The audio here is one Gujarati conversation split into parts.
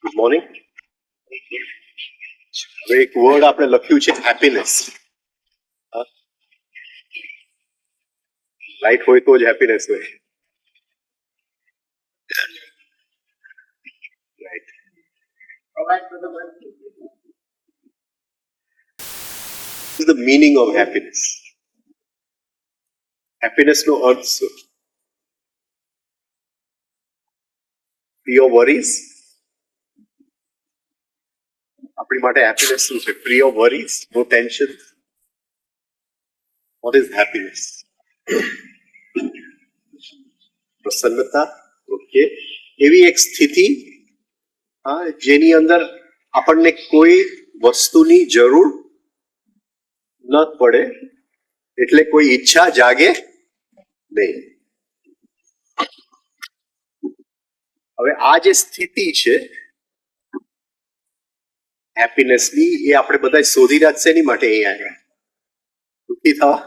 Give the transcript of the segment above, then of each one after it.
Good morning. હવે એક વર્ડ આપણે લખ્યું છે હેપીનેસ. લાઈટ હોય તો જ હેપીનેસ હોય. The meaning of happiness. Happiness નો અર્થ શું? Free of worries. આપણી માટે હેપીનેસ શું છે? Free of worries, no tension. What is happiness? પ્રસન્નતા. ઓકે, એવી એક સ્થિતિ જેની અંદર આપણને કોઈ વસ્તુની જરૂર ન પડે, એટલે કોઈ ઈચ્છા જાગે નહીં. હવે આ જે સ્થિતિ છે હેપીનેસની, એ આપણે બધા શોધી રહ્યા છે. એની માટે અહીંયા આવ્યા દુઃખી થવા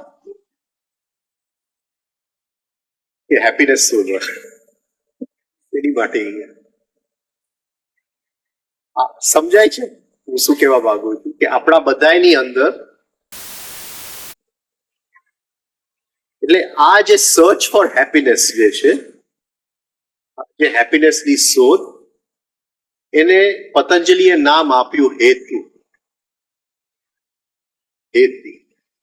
કે હેપીનેસ શોધવા? એની માટે અહીંયા સમજાય છે હું શું કહેવા માંગુ છું? કે આપણા બધાની અંદર એટલે આ જે સર્ચ ફોર હેપીનેસ જે છે, જે હેપીનેસની શોધ, એને પતંજલિએ નામ આપ્યું હેતુ.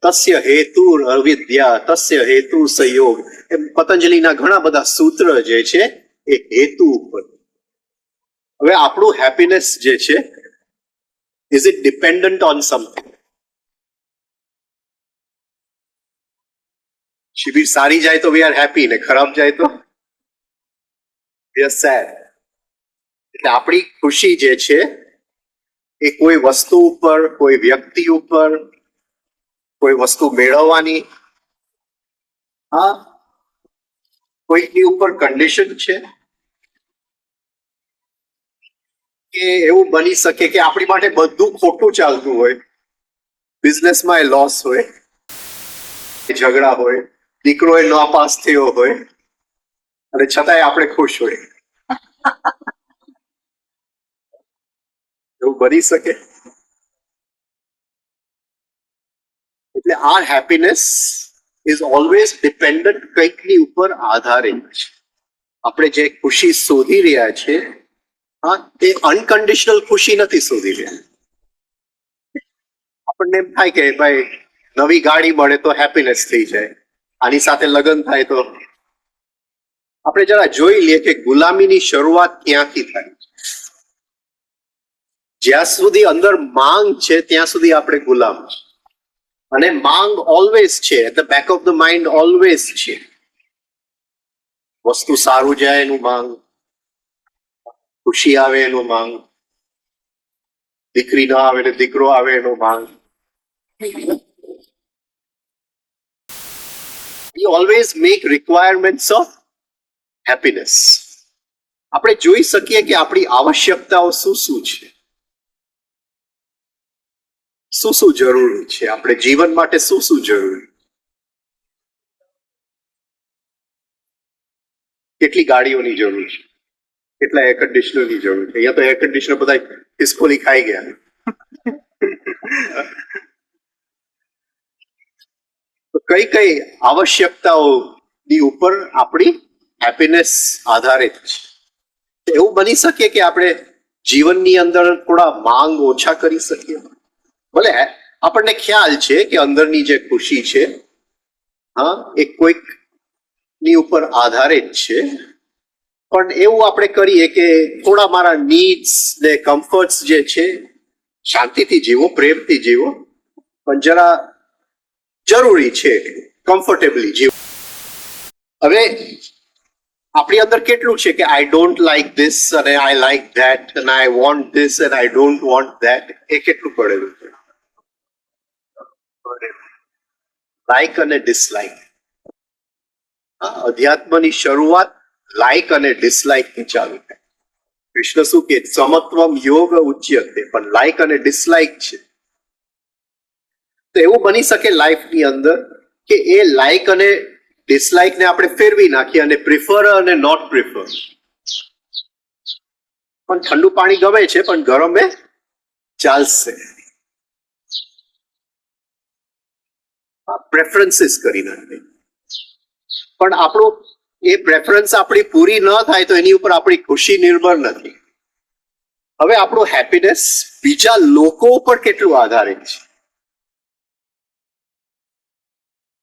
તસ્ય હેતુ અવિદ્યા તસ્ય હેતુ સંયોગ. એમ પતંજલિના ઘણા બધા સૂત્ર જે છે એ હેતુ ઉપર. હવે આપણું હેપીનેસ જે છે, is it dependent on something? શિબિર સારી જાય તો વી આર હેપી, ને ખરાબ જાય તો વી આર સેડ. એટલે આપણી ખુશી જે છે એ કોઈ વસ્તુ ઉપર, કોઈ વ્યક્તિ ઉપર, કોઈ વસ્તુ મેળવવાની, કોઈની ઉપર કન્ડિશન છે. કે એવું બની શકે કે આપણી માટે બધું ખોટું ચાલતું હોય, બિઝનેસમાં એ લોસ હોય, ઝઘડા હોય, દીકરો એ નાપાસ થયો હોય, અને છતાંય આપણે ખુશ હોય. એવું બની શકે. એટલે આ હેપીનેસ ઇઝ ઓલવેઝ ડિપેન્ડન્ટ, કંઈકની ઉપર આધારિત છે. આપણે જે ખુશી શોધી રહ્યા છે, તે અનકન્ડિશનલ ખુશી નથી શોધી રહ્યા. આપણને એમ થાય કે ભાઈ નવી ગાડી મળે તો હેપીનેસ થઈ જાય, આની સાથે લગ્ન થાય તો. આપણે જરા જોઈ લઈએ કે ગુલામીની શરૂઆત ક્યાંથી થાય. જ્યાં સુધી અંદર માંગ છે ત્યાં સુધી આપણે ગુલામ છે. અને માંગ ઓલવેઝ છે, at the back of the mind always છે. વસ્તુ સારું જાય એનું માંગ, ખુશી આવે એનું માંગ. દીકરી ના આવે ને દીકરો આવે એનો માંગ. We always make requirements of happiness. આપણે જોઈ શકીએ કે આપણી આવશ્યકતાઓ શું શું છે, શું શું જરૂરી છે, આપણે જીવન માટે શું શું જરૂરી. કેટલી ગાડીઓની જરૂર છે, કેટલા એર કન્ડિશનરની જરૂર છે. અહીંયા તો એર કન્ડિશનર બધા ખિસકોલી ખાઈ ગયા. તો કઈ કઈ આવશ્યકતાઓની ઉપર આપણી હેપીનેસ આધારિત છે. એવું બની શકે કે આપણે જીવનની અંદર થોડા માંગ ઓછા કરી શકીએ. ભલે આપણને ખ્યાલ છે કે અંદરની જે ખુશી છે હા એ કોઈક ની ઉપર આધારિત છે, પણ એવું આપણે કરીએ કે થોડા મારા નીડ્સ ને કમ્ફર્ટ્સ જે છે શાંતિથી જીવો, પ્રેમથી જીવો, પણ જરા જરૂરી છે કમ્ફર્ટેબલી જીવો. હવે આપણી અંદર કેટલું છે કે આઈ ડોન્ટ લાઈક ધીસ અને આઈ લાઈક ધેટ અને આઈ વોન્ટ ધીસ અને આઈ ડોન્ટ વોન્ટ ધેટ, એ કેટલું પડેલું છે. લાઈક અને ડિસલાઈક. અધ્યાત્મની શરૂઆત લાઈક અને ડિસલાઈક થી ચાલુ થાય. કૃષ્ણ શું કે સમત્વમ યોગ ઉચ્યતે, પણ લાઈક અને ડિસલાઈક છે. તો એવું બની શકે લાઈફની અંદર કે એ લાઈક અને ડિસલાઈક ને આપણે ફેરવી નાખીએ અને પ્રિફર અને નોટ પ્રિફર. પણ ઠંડુ પાણી ગમે છે પણ ગરમ એ ચાલશે. પ્રેફરન્સીસ કરી નાખે, પણ આપણો એ પ્રેફરન્સ આપણી પૂરી ન થાય તો એની ઉપર આપણી ખુશી નિર્ભર નથી. હવે આપણું હેપીનેસ બીજા લોકો ઉપર કેટલું આધારિત છે.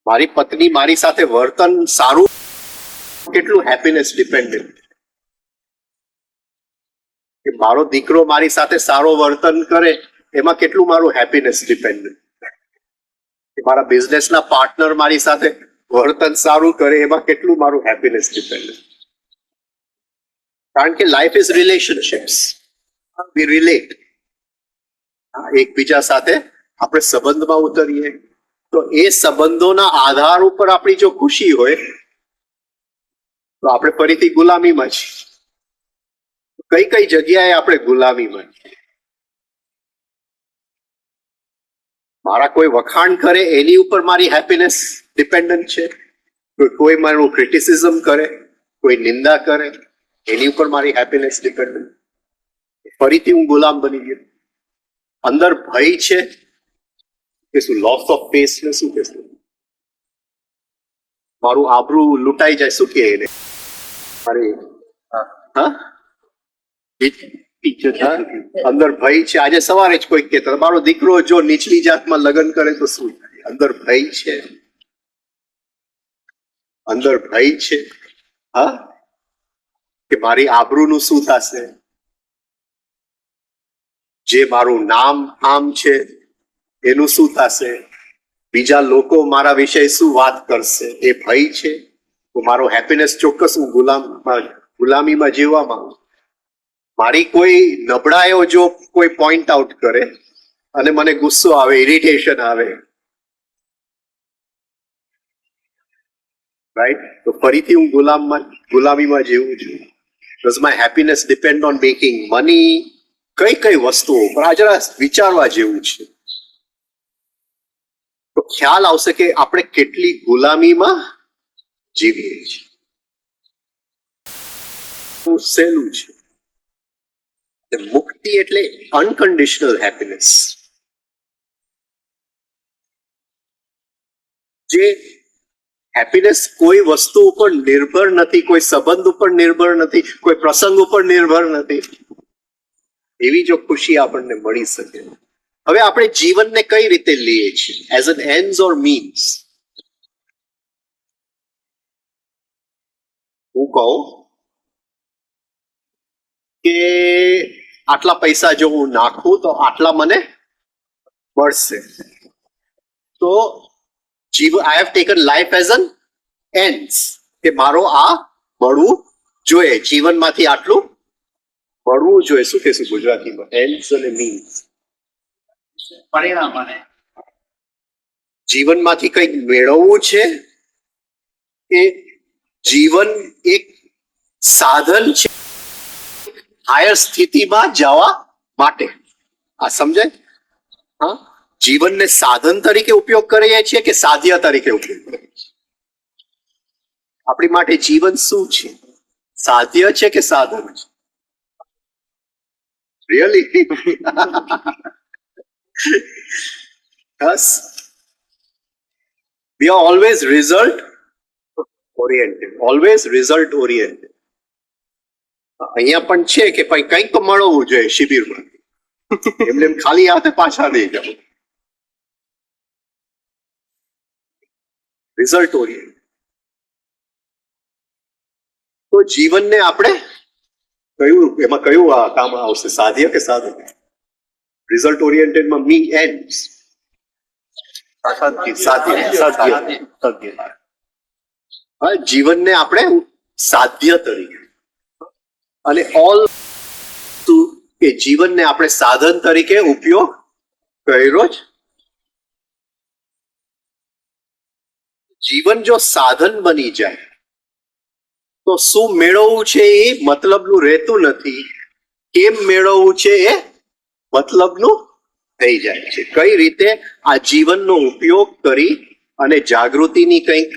મારી પત્ની મારી સાથે વર્તન સારું, કેટલું હેપીનેસ ડિપેન્ડન્ટ. કે મારો દીકરો મારી સાથે સારો વર્તન કરે એમાં કેટલું મારું હેપીનેસ ડિપેન્ડન્ટ. કે મારા બિઝનેસના પાર્ટનર મારી સાથે વર્તન સારું કરે એમાં કેટલું મારું હેપીનેસ ડિપેન્ડન્ટ. કારણ કે life is relationships. We relate. એકબીજા સાથે આપણે સંબંધમાં ઉતરીએ તો એ સંબંધોના આધાર ઉપર આપણી જો ખુશી હોય તો આપણે ફરીથી ગુલામીમાં છીએ. કઈ કઈ જગ્યાએ આપણે ગુલામીમાં છીએ. મારા કોઈ વખાણ કરે એની ઉપર મારી હેપીનેસ ડિપેન્ડન્ટ છે. કોઈ મારું ક્રિટિસિઝમ કરે, કોઈ નિંદા કરે એની ઉપર મારી હેપીનેસ ડિપેન્ડન્ટ. ફરીથી હું ગુલામ બની ગયો. અંદર ભય છે કે શું લોસ ઓફ ફેસ ને શું કહેશું, મારું આબરૂ લૂંટાઈ જાય શું કે એને. અરે હા અંદર ભય છે. આજે સવારે જ કોઈ કહેતા મારો દીકરો જો નીચલી જાતમાં લગ્ન કરે તો શું થાય. અંદર ભય છે, અંદર ભય છે. હા કે મારી આબરૂનું શું થશે, જે મારું નામ આમ છે એનું શું થશે, બીજા લોકો મારા વિશે શું વાત કરશે, એ ભય છે. તો મારો હેપીનેસ ચોક્કસ હું ગુલામીમાં જીવવા માંગુ. મારી કોઈ નબળાઈઓ જો કોઈ પોઈન્ટ આઉટ કરે અને મને ગુસ્સો આવે, ઇરિટેશન આવે, રાઈટ, તો ફરીથી હું ગુલામીમાં જીવું છું. Does my happiness depend on making money. કઈ કઈ વસ્તુઓ પર આ જરા વિચારવા જેવું છે. તો ખ્યાલ આવશે કે આપણે કેટલી ગુલામીમાં જીવીએ છીએ. સહેલું છે. મુક્તિ એટલે અનકન્ડિશનલ હેપીનેસ. જે હેપીનેસ કોઈ વસ્તુ ઉપર નિર્ભર નથી, કોઈ સંબંધ ઉપર નિર્ભર નથી, કોઈ પ્રસંગ ઉપર નિર્ભર નથી, એવી જો ખુશી આપણને મળી શકે. હવે આપણે જીવનને કઈ રીતે લઈએ છીએ, as an ends or means. હું કહું કે આટલા પૈસા જો હું નાખું તો આટલા મને મળશે. તો I have taken life as an ends, કે મારો આ મળવું જોઈએ, જીવનમાંથી આટલું મળવું જોઈએ. શું કહેશું ગુજરાતીમાં, એન્ડ્સ અને મીન્સ. પરિણામ અને જીવનમાંથી કંઈક મેળવવું છે કે જીવન એક સાધન છે હાયર સ્થિતિમાં જવા માટે? આ સમજાય? હા, જીવનને સાધન તરીકે ઉપયોગ કરીએ છીએ કે સાધ્ય તરીકે ઉપયોગ કરીએ છીએ? આપણી માટે જીવન શું છે? સાધ્ય છે કે સાધન છે? Really? Yes. We are always result oriented. Always result oriented. અહીંયા પણ છે કે ભાઈ કંઈક તો મળવું જોઈએ શિબિરમાં. એમને એમ ખાલી હાથે પાછા નહીં જવું. Result oriented. તો જીવનને આપણે એમાં કયું આ કામ આવશે, સાધ્ય કે સાધન? રિઝલ્ટ ઓરિએન્ટેડમાં મી એન્ડ સાધ્ય. હા, જીવનને આપણે સાધ્ય તરીકે અને ઓલ કે જીવનને આપણે સાધન તરીકે ઉપયોગ કર્યો જ. જીવન જો સાધન બની જાય તો શું મેળવવું છે એ મતલબનું રહેતું નથી, કેમ મેળવવું છે એ મતલબનું થઈ જાય છે. કઈ રીતે આ જીવનનો ઉપયોગ કરી અને જાગૃતિની કંઈક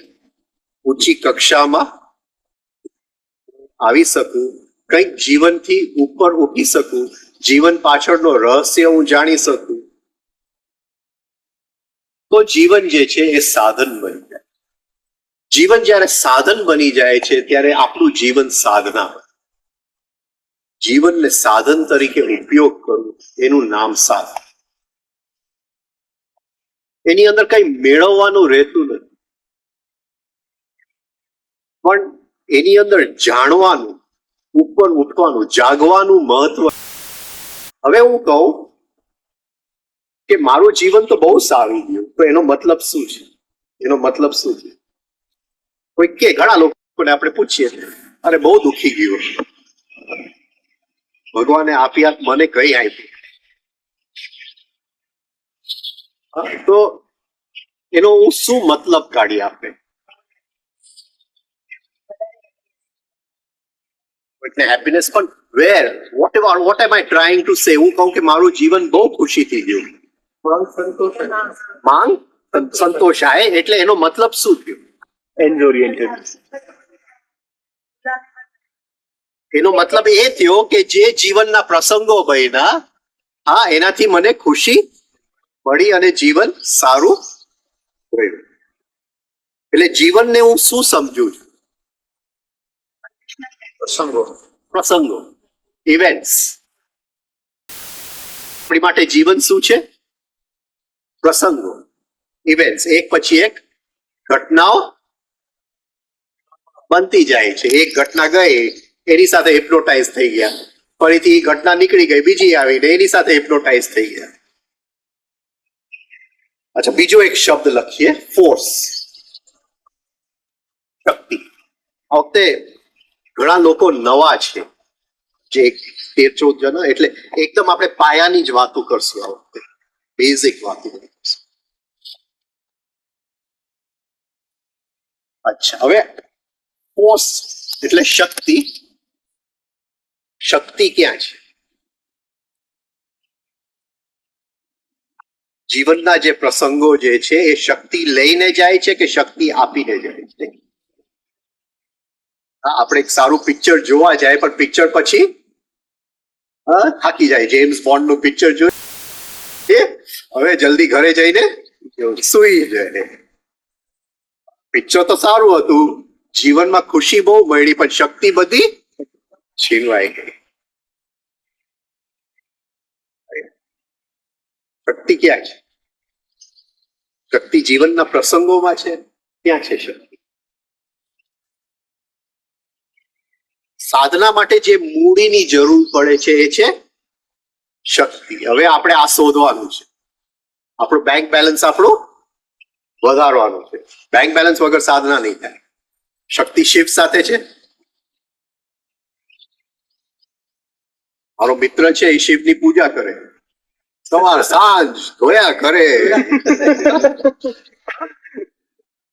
ઊંચી કક્ષામાં આવી શકું, કંઈક જીવનથી ઉપર ઉઠી શકું, જીવન પાછળનો રહસ્ય હું જાણી શકું, તો જીવન જે છે એ સાધન બની જાય. જીવન જ્યારે સાધન બની જાય છે ત્યારે આપણું જીવન સાધના. જીવનને સાધન તરીકે ઉપયોગ કરવું એનું નામ સાધન. એની અંદર કઈ મેળવવાનું રહેતું નથી, પણ એની અંદર જાણવાનું, ઉપર ઉઠવાનું, જાગવાનું મહત્વ. હવે હું કહું કે મારું જીવન તો બહુ સારું ગયું, તો એનો મતલબ શું છે? એનો મતલબ શું છે? કોઈ કે ઘણા લોકોને આપણે પૂછીએ, અરે બહુ દુખી ગયો, ભગવાને આપ્યા મને કઈ આપી? તો એનો હું શું મતલબ કાઢી આપે? એટલે હેપીનેસ પણ where, what am I trying to say? હું કહું કે મારું જીવન બહુ ખુશીથી ગયું, માંગ સંતોષ આવે, એટલે એનો મતલબ શું થયો? And oriented. એનો મતલબ એ થયો કે જે જીવનના પ્રસંગો બન્યા, હા, એનાથી મને ખુશી મળી અને જીવન સારું રહ્યું. એટલે જીવનને હું શું સમજુ છું? પ્રસંગો, ઇવેન્ટ્સ. આપણી માટે જીવન શું છે? પ્રસંગો, ઇવેન્ટ્સ. એક પછી એક ઘટનાઓ બનતી જાય છે. એક ઘટના ગઈ, એની સાથે હિપ્નોટાઇઝ થઈ ગયા, ફરીથી એ ઘટના નીકળી ગઈ, બીજી આવીને એની સાથે હિપ્નોટાઇઝ થઈ ગયા. અચ્છા, બીજો એક શબ્દ લખીએ, ફોર્સ, શક્તિ. આ વખતે ઘણા લોકો નવા છે, જે 13-14 જણા, એટલે એકદમ આપણે પાયાની જ વાતો કરશું આ વખતે, બેઝિક વાતો કરશું. અચ્છા, હવે ફોર્સ એટલે શક્તિ. શક્તિ ક્યાં છે? જીવનના જે પ્રસંગો જે છે એ શક્તિ લઈને જાય છે કે શક્તિ આપીને જાય છે? હા, આપણે એક સારું પિક્ચર જોવા જાય, પણ પિક્ચર પછી થાકી જાય. જેમ્સ બોન્ડ નું પિક્ચર જોયું, હવે જલ્દી ઘરે જઈને સુઈ જાય. પિક્ચર તો સારું હતું, જીવનમાં ખુશી બહુ મળી, પણ શક્તિ બધી છીનવાઈ ગઈ. શક્તિ ક્યાં છે? શક્તિ જીવનના પ્રસંગોમાં છે, ક્યાં છે શક્તિ? સાધના માટે જે મૂડીની જરૂર પડે છે એ છે શક્તિ. હવે આપણે આ શોધવાનું છે. આપણું બેંક બેલેન્સ આપણું વધારવાનું છે. બેંક બેલેન્સ વગર સાધના નહીં થાય. શક્તિ શિવ સાથે છે. મારો મિત્ર છે, એ શિવની પૂજા કરે, સવાર સાંજ ધોયા કરે,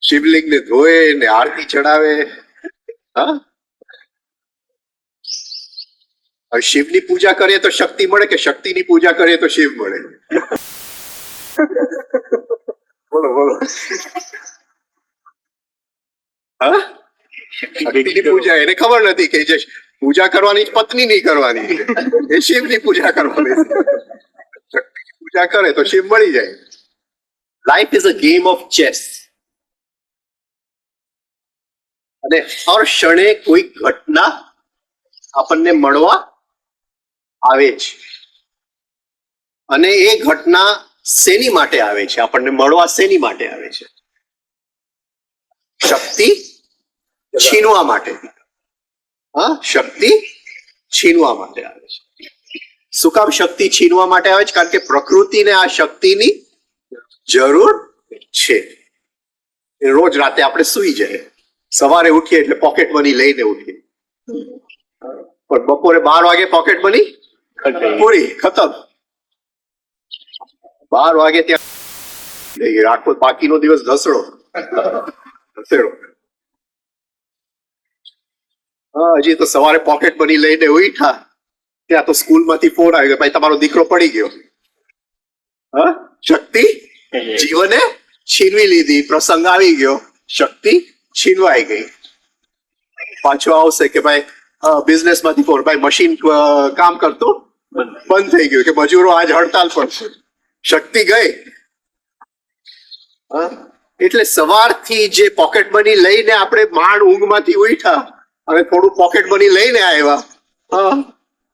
શિવલિંગ ને ધોએ ને આરતી ચડાવે. હા, હવે શિવની પૂજા કરીએ તો શક્તિ મળે કે શક્તિની પૂજા કરીએ તો શિવ મળે? બોલો બોલો. હા, શક્તિની પૂજા એને ખબર નથી કે જે પૂજા કરવાની પત્ની નહીં કરવાની, એ શિવની પૂજા કરવાની. શક્તિની પૂજા કરે તો શિવ મળી જાય. Life is a game of chess. અને હર ક્ષણે કોઈ ઘટના આપણને મળવા આવે છે, અને એ ઘટના શેની માટે આવે છે? આપણને મળવા શેની માટે આવે છે? શક્તિ છીનવા માટે. હા, શક્તિ છીનવા માટે આવે છે. શું કામ શક્તિ છીનવા માટે આવે છે? કારણ કે પ્રકૃતિને આ શક્તિની જરૂર છે. એ રોજ રાતે આપણે સુઈ જાય, સવારે ઉઠીએ એટલે પોકેટ મની લઈને ઉઠીએ, પણ બપોરે 12 વાગે પોકેટ મની પૂરી ખતમ. 12 વાગે ત્યાં આખો બાકીનો દિવસ ઘસડો. હજી તો સવારે પોકેટ મની લઈને ઉઠ્યા ત્યાં તો સ્કૂલ માંથી ફોન આવ્યો, ભાઈ તમારો દીકરો પડી ગયો. હા, શક્તિ જીવને છીનવી લીધી, પ્રસંગ આવી ગયો, શક્તિ છીનવાઈ ગઈ. પાછો આવશે કે ભાઈ બિઝનેસ માંથી ફોન, ભાઈ મશીન કામ કરતું બંધ થઈ ગયું કે મજૂરો આજ હડતાલ પર છે. શક્તિ ગઈ. એટલે સવારથી જે પોકેટ મની લઈને આપણે માંડ ઊંઘમાંથી ઉઠ્યા અને થોડું પોકેટ મની લઈને આવ્યા,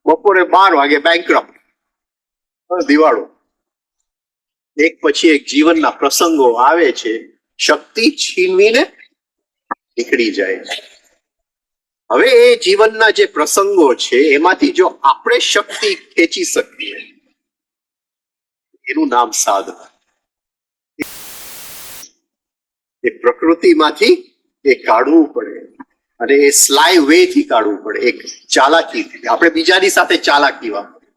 બપોરે 12 વાગે બેંકરપ્ટ, દિવાળો. એક પછી એક જીવનના પ્રસંગો આવે છે, શક્તિ છીનવીને નીકળી જાય છે. હવે એ જીવનના જે પ્રસંગો છે એમાંથી જો આપણે શક્તિ ખેંચી શકીએ, એનું નામ સાધના. એ પ્રકૃતિમાંથી એ કાઢવું પડે, અને એ સ્લાય વે થી કાઢવું પડે, એક ચાલાકી. આપણે બીજાની સાથે ચાલાકી વાપરીએ,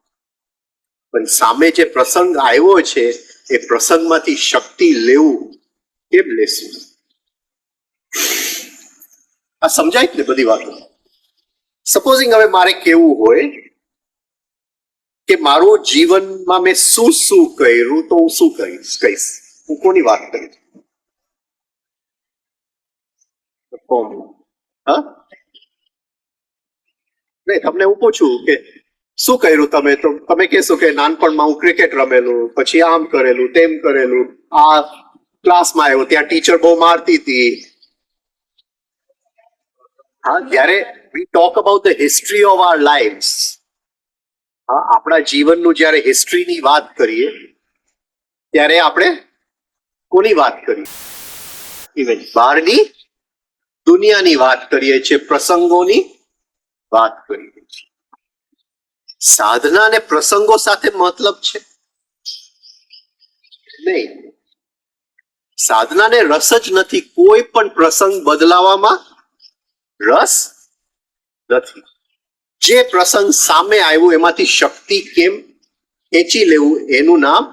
પણ સામે જે પ્રસંગ આવ્યો છે એ પ્રસંગમાંથી શક્તિ લેવું કેમ લેશું? આ સમજાય ને બધી વાતો? સપોઝિંગ હવે મારે કેવું હોય કે મારું જીવનમાં મેં શું શું કર્યું, તો હું શું કહીશ? હું કોની વાત કરીશ? હા, નહીં, તમને હું પૂછું કે શું કર્યું તમે, તો તમે કહેશો કે નાનપણમાં હું ક્રિકેટ રમેલું, પછી આમ કરેલું, તેમ કરેલું, આ ક્લાસમાં આવ્યો ત્યાં ટીચર બહુ મારતી હતી. હા, જ્યારે we talk about the history of our lives, હા, આપણા જીવનનું જ્યારે હિસ્ટ્રીની વાત કરીએ ત્યારે આપણે કોની વાત કરીએ? બહારની દુનિયાની વાત કરીએ છીએ, પ્રસંગોની વાત કરીએ છીએ. સાધના અને પ્રસંગો સાથે મતલબ છે નહીં. સાધનાને રસ જ નથી, કોઈ પણ પ્રસંગ બદલાવામાં રસ નથી. જે પ્રસંગ સામે આવ્યું એમાંથી શક્તિ કેમ ખેંચી લેવું, એનું નામ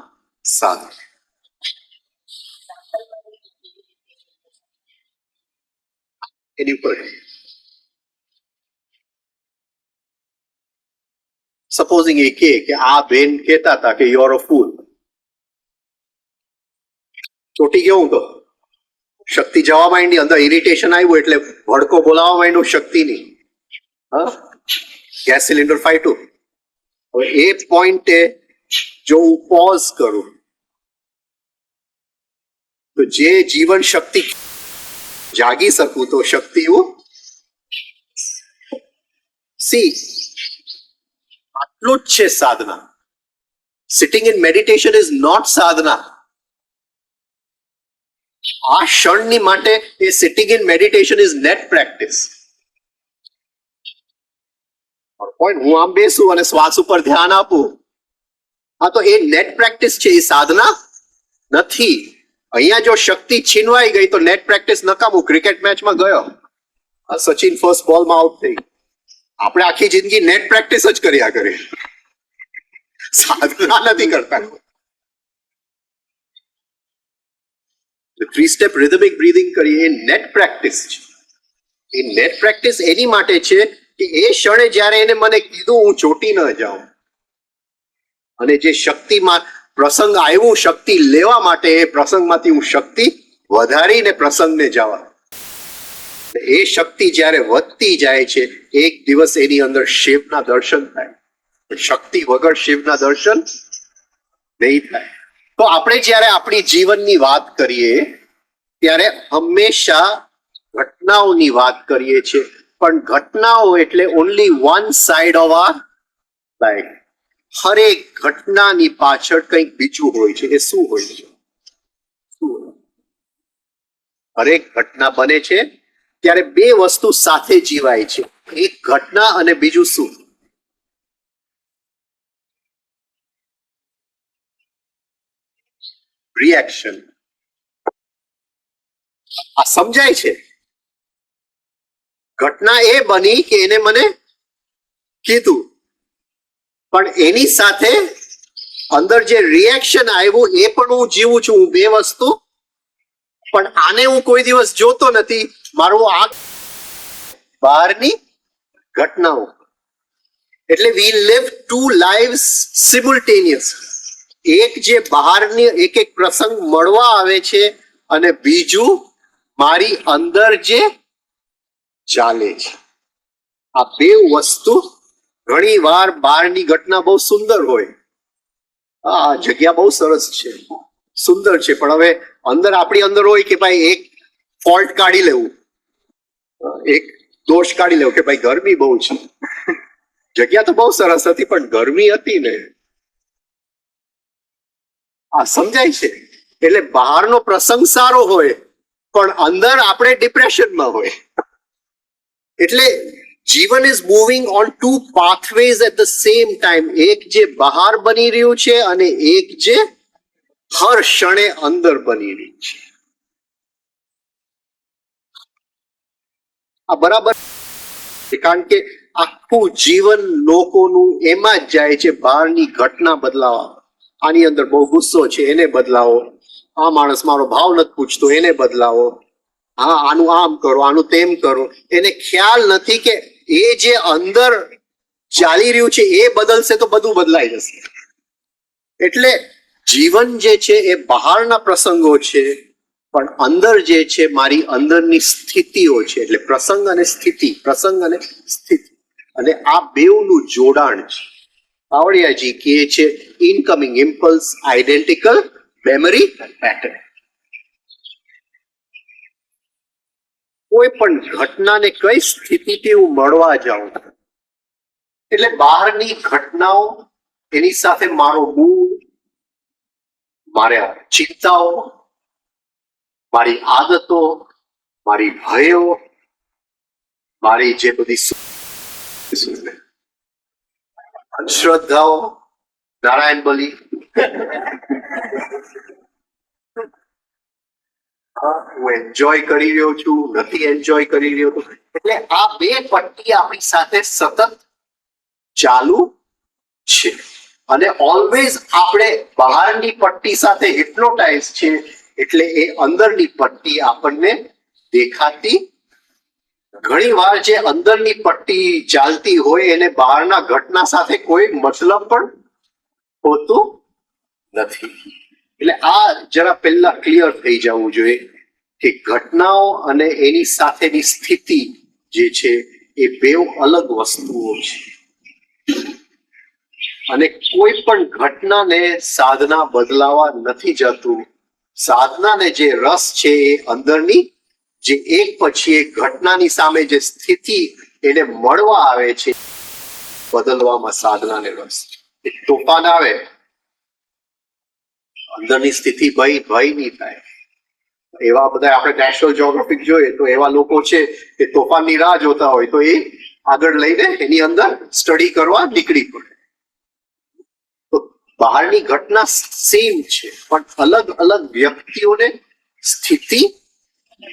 સાધના. એની ઉપર સપોઝિંગ એ કે આ બેન કહેતા હતા કે યુ આર અ ફૂલ, ચોટી ગયો હું તો, શક્તિ જવા માંડી, અંદર ઇરિટેશન આવ્યું એટલે ભડકો બોલાવવા માંડ્યો શક્તિની. હા, ગેસ સિલિન્ડર ફાટ્યું. હવે એ પોઈન્ટે જો હું પોઝ કરું તો જે જીવન શક્તિ જાગી શકું, તો શક્તિ હું સી. આટલું જ છે સાધના. Sitting in meditation is not sadhana. આ ક્ષણની માટે એ sitting in meditation is not practice. Point, હું આમ બેસું અને શ્વાસ ઉપર ધ્યાન આપું, હા, તો એ નેટ પ્રેક્ટિસ છે, એ સાધના નથી. અહીંયા જો શક્તિ છીનવાઈ ગઈ તો નેટ પ્રેક્ટિસ નકામું. ક્રિકેટ મેચમાં ગયો, સચિન ફર્સ્ટ બોલમાં આઉટ થઈ, આપણે આખી જિંદગી નેટ પ્રેક્ટિસ જ કર્યા કરીએ, સાધના નથી કરતા. 3 સ્ટેપ રિધમિક બ્રીથિંગ કરીએ એ નેટ પ્રેક્ટિસ છે. એ નેટ પ્રેક્ટિસ એની માટે છે કે એ ક્ષણે જ્યારે એને મને કીધું હું ચોટી ન જાઉં, અને જે શક્તિમાં પ્રસંગ આવ્યું શક્તિ લેવા માટે, એ પ્રસંગમાંથી હું શક્તિ વધારીને પ્રસંગને જવા, એ શક્તિ જ્યારે વધતી જાય છે એક દિવસ એની અંદર શિવના દર્શન થાય. શક્તિ વગર શિવના દર્શન નહીં થાય. તો આપણે જ્યારે આપણી જીવનની વાત કરીએ ત્યારે હંમેશા ઘટનાઓની વાત કરીએ છીએ, પણ ઘટનાઓ એટલે only one side of our life. હરેક ઘટનાની પાછળ કંઈક બીજું હોય છે. એ શું હોય છે? હરેક ઘટના બને છે ત્યારે બે વસ્તુ સાથે જીવાય છે, એક ઘટના અને બીજું શું? રિએક્શન. આ સમજાય છે? ઘટના એ બની કે એને મને કીધું, પણ એની સાથે અંદર જે રિએક્શન આવ્યું એ પણ હું જીવું છું. હું બે વસ્તુ, પણ આને હું કોઈ દિવસ જોતો નથી. મારું આ બહારની ઘટનાઓ, એટલે વી લીવ ટુ લાઈવ્સ સિમ્યુલ્ટેનિયસ. એક જે બહારની એક એક પ્રસંગ મળવા આવે છે, અને બીજું મારી અંદર જે ચાલે છે. આ બે વસ્તુ ઘણી વાર બહારની ઘટના બહુ સુંદર હોય, આ જગ્યા બહુ સરસ છે, સુંદર છે, પણ હવે અંદર આપણી અંદર હોય કે ભાઈ એક ફોલ્ટ કાઢી લેવું, એક દોષ કાઢી લેવું કે ભાઈ ગરમી બહુ છે. જગ્યા તો બહુ સરસ હતી પણ ગરમી હતી ને. આ સમજાય છે? એટલે બહારનો પ્રસંગ સારો હોય પણ અંદર આપણે ડિપ્રેશનમાં હોય. એટલે જીવન is moving on two pathways at the same time. એક જે બહાર બની રહ્યું છે અને એક જે હર ક્ષણે અંદર બની રહ્યું છે. આ બરાબર, કારણ કે આખું જીવન લોકોનું એમાં જ જાય છે, બહારની ઘટના બદલાવા. આની અંદર બહુ ગુસ્સો છે, એને બદલાવો. આ માણસ મારો ભાવ નથી પૂછતો, એને બદલાવો. હા, આનું આમ કરો, આનું તેમ કરો. એને ખ્યાલ નથી કે એ જે અંદર ચાલી રહ્યું છે એ બદલશે તો બધું બદલાઈ જશે. એટલે જીવન જે છે એ બહારના પ્રસંગો છે, પણ અંદર જે છે મારી અંદરની સ્થિતિઓ છે. એટલે પ્રસંગ અને સ્થિતિ, પ્રસંગ અને સ્થિતિ, અને આ બેવનું જોડાણ છે. આવડિયાજી કહે છે incoming impulse identical memory pattern. કોઈ પણ ઘટનાને કઈ સ્થિતિથી હું મળવા જાઉં, એટલે બહારની ઘટનાઓ, એની સાથે મારો મૂડ, મારા ચિંતાઓ, મારી આદતો, મારી ભયો, મારી જે બધી અંધશ્રદ્ધાઓ, નારાયણ બલી, હું એન્જોય કરી રહ્યો છું, નથી એન્જોય કરી રહ્યો છું. એટલે આ બે પટ્ટી આપણી સાથે સતત ચાલુ છે, અને ઓલવેઝ આપણે બહારની પટ્ટી સાથે હિપ્નોટાઇઝ છે. એટલે એ અંદરની પટ્ટી આપણને દેખાતી. ઘણી વાર જે અંદરની પટ્ટી ચાલતી હોય એને બહારના ઘટના સાથે કોઈ મતલબ પણ હોતું નથી. એટલે આ જરા પહેલા ક્લિયર થઈ જવું જોઈએ કે ઘટનાઓ અને એની સાથેની સ્થિતિ જે છે એ બે અલગ વસ્તુઓ છે. અને કોઈ પણ ઘટનાને સાધના બદલાવા નથી જતું. સાધનાને જે રસ છે એ અંદરની જે એક પછી એક ઘટનાની સામે જે સ્થિતિ એને મળવા આવે છે, બદલવામાં સાધનાને રસ. એક તોફાન આવે, અંદરની સ્થિતિ ભય નહીં થાય. એવા બધા આપણે નેશનલ જ્યોગ્રાફિક જોઈએ તો એવા લોકો છે કે તોફાનની રાહ જોતા હોય તો એ આગળ લઈને એની અંદર સ્ટડી કરવા નીકળી પડે. તો બહારની ઘટના સેમ છે, પણ અલગ અલગ વ્યક્તિઓને સ્થિતિ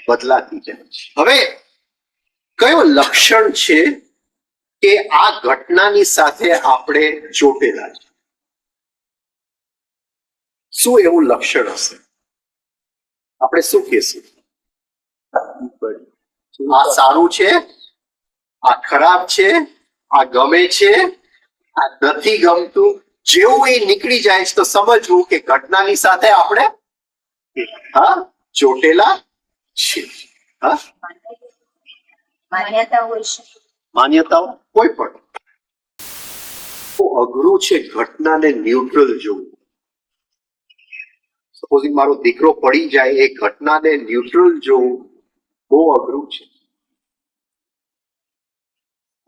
બદલાતી જાય છે. હવે કયો લક્ષણ છે કે આ ઘટનાની સાથે આપણે ચોટેલા છે? શું એવું લક્ષણ હશે? આપણે શું કહેશું? આ સારું છે, આ ખરાબ છે, આ ગમે છે, આ નથી ગમતું. જેવું એ નીકળી જાય છે તો સમજવું કે ઘટનાની સાથે આપણે ચોટેલા છીએ. માન્યતાઓ કોઈ પણ અઘરું છે ઘટનાને ન્યુટ્રલ જોવું. સપોઝિંગ મારો દીકરો પડી જાય, એ ઘટનાને ન્યુટ્રલ જોવું બહુ અઘરું છે.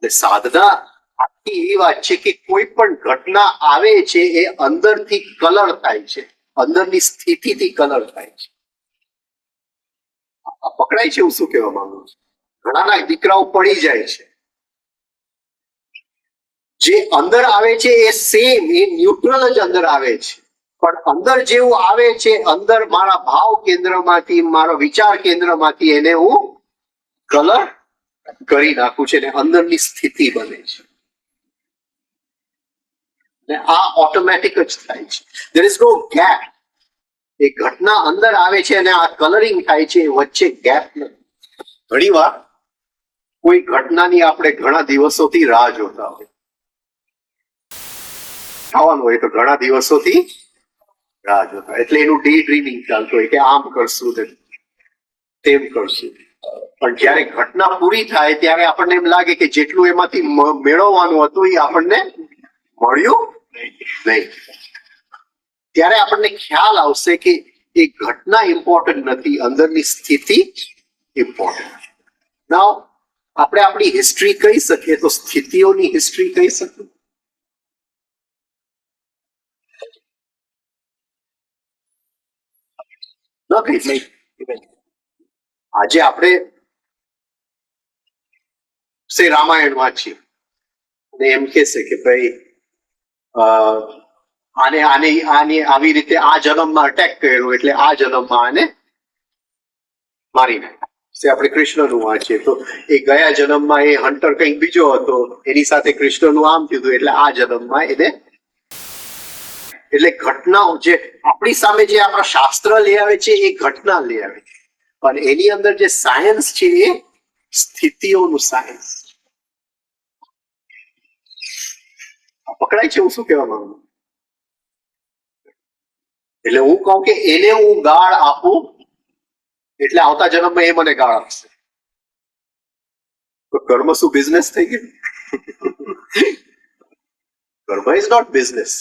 સાધના આખી એવી વાત છે કે કોઈ પણ ઘટના આવે છે એ અંદરથી કલર થાય છે, અંદરની સ્થિતિથી કલર થાય છે. પકડાય છે? હું શું કહેવા માંગુ છું? ઘણાના દીકરાઓ પડી જાય છે, જે અંદર આવે છે એ સેમ, એ ન્યુટ્રલ જ અંદર આવે છે. પણ અંદર જેવું આવે છે, અંદર મારા ભાવ કેન્દ્રમાંથી, મારા વિચાર કેન્દ્રમાંથી એને હું કલર કરી નાખું છે, ને અંદરની સ્થિતિ બને છે. ને આ ઓટોમેટિક જ થાય છે. There is no gap. એ ઘટના અંદર આવે છે અને આ કલરિંગ થાય છે, વચ્ચે ગેપ નથી. ઘણી વાર કોઈ ઘટનાની આપણે ઘણા દિવસોથી રાહ જોતા હોય, થવાનું હોય તો ઘણા દિવસોથી રાહ જોતા, એટલે એનું ડે ડ્રીમિંગ ચાલતું હોય કે આમ કરશું તેમ કરશું. પણ જયારે ઘટના પૂરી થાય ત્યારે આપણને એમ લાગે કે જેટલું એમાંથી મેળવવાનું હતું એ આપણને મળ્યું નહીં. ત્યારે આપણને ખ્યાલ આવશે કે એ ઘટના ઇમ્પોર્ટન્ટ નથી, અંદરની સ્થિતિ ઇમ્પોર્ટન્ટ. નાઉ આપણે આપણી હિસ્ટ્રી કહી શકીએ તો સ્થિતિઓની હિસ્ટ્રી કહી શકીએ. આજે આપણે રામાયણ વાંચીએ અને એમ કહેશે કે ભાઈ આને આને આને આવી રીતે આ જન્મમાં અટેક કર્યો એટલે આ જન્મમાં આને મારી નાખ્યા. આપણે કૃષ્ણનું વાંચીએ તો એ ગયા જન્મમાં એ હન્ટર કંઈક બીજો હતો, એની સાથે કૃષ્ણનું આમ થયું એટલે આ જન્મમાં એને. એટલે ઘટનાઓ જે આપણી સામે જે આપણા શાસ્ત્ર લઈ આવે છે એ ઘટના લઈ આવે છે, પણ એની અંદર જે સાયન્સ છે એ સ્થિતિઓનું સાયન્સ. પકડાય છે? હું શું કહેવા માંગુ? એટલે હું કહું કે એને હું ગાળ આપું એટલે આવતા જન્મમાં એ મને ગાળ આપશે. તો કર્મ શું બિઝનેસ થઈ ગયું? કર્મ ઇઝ નોટ બિઝનેસ.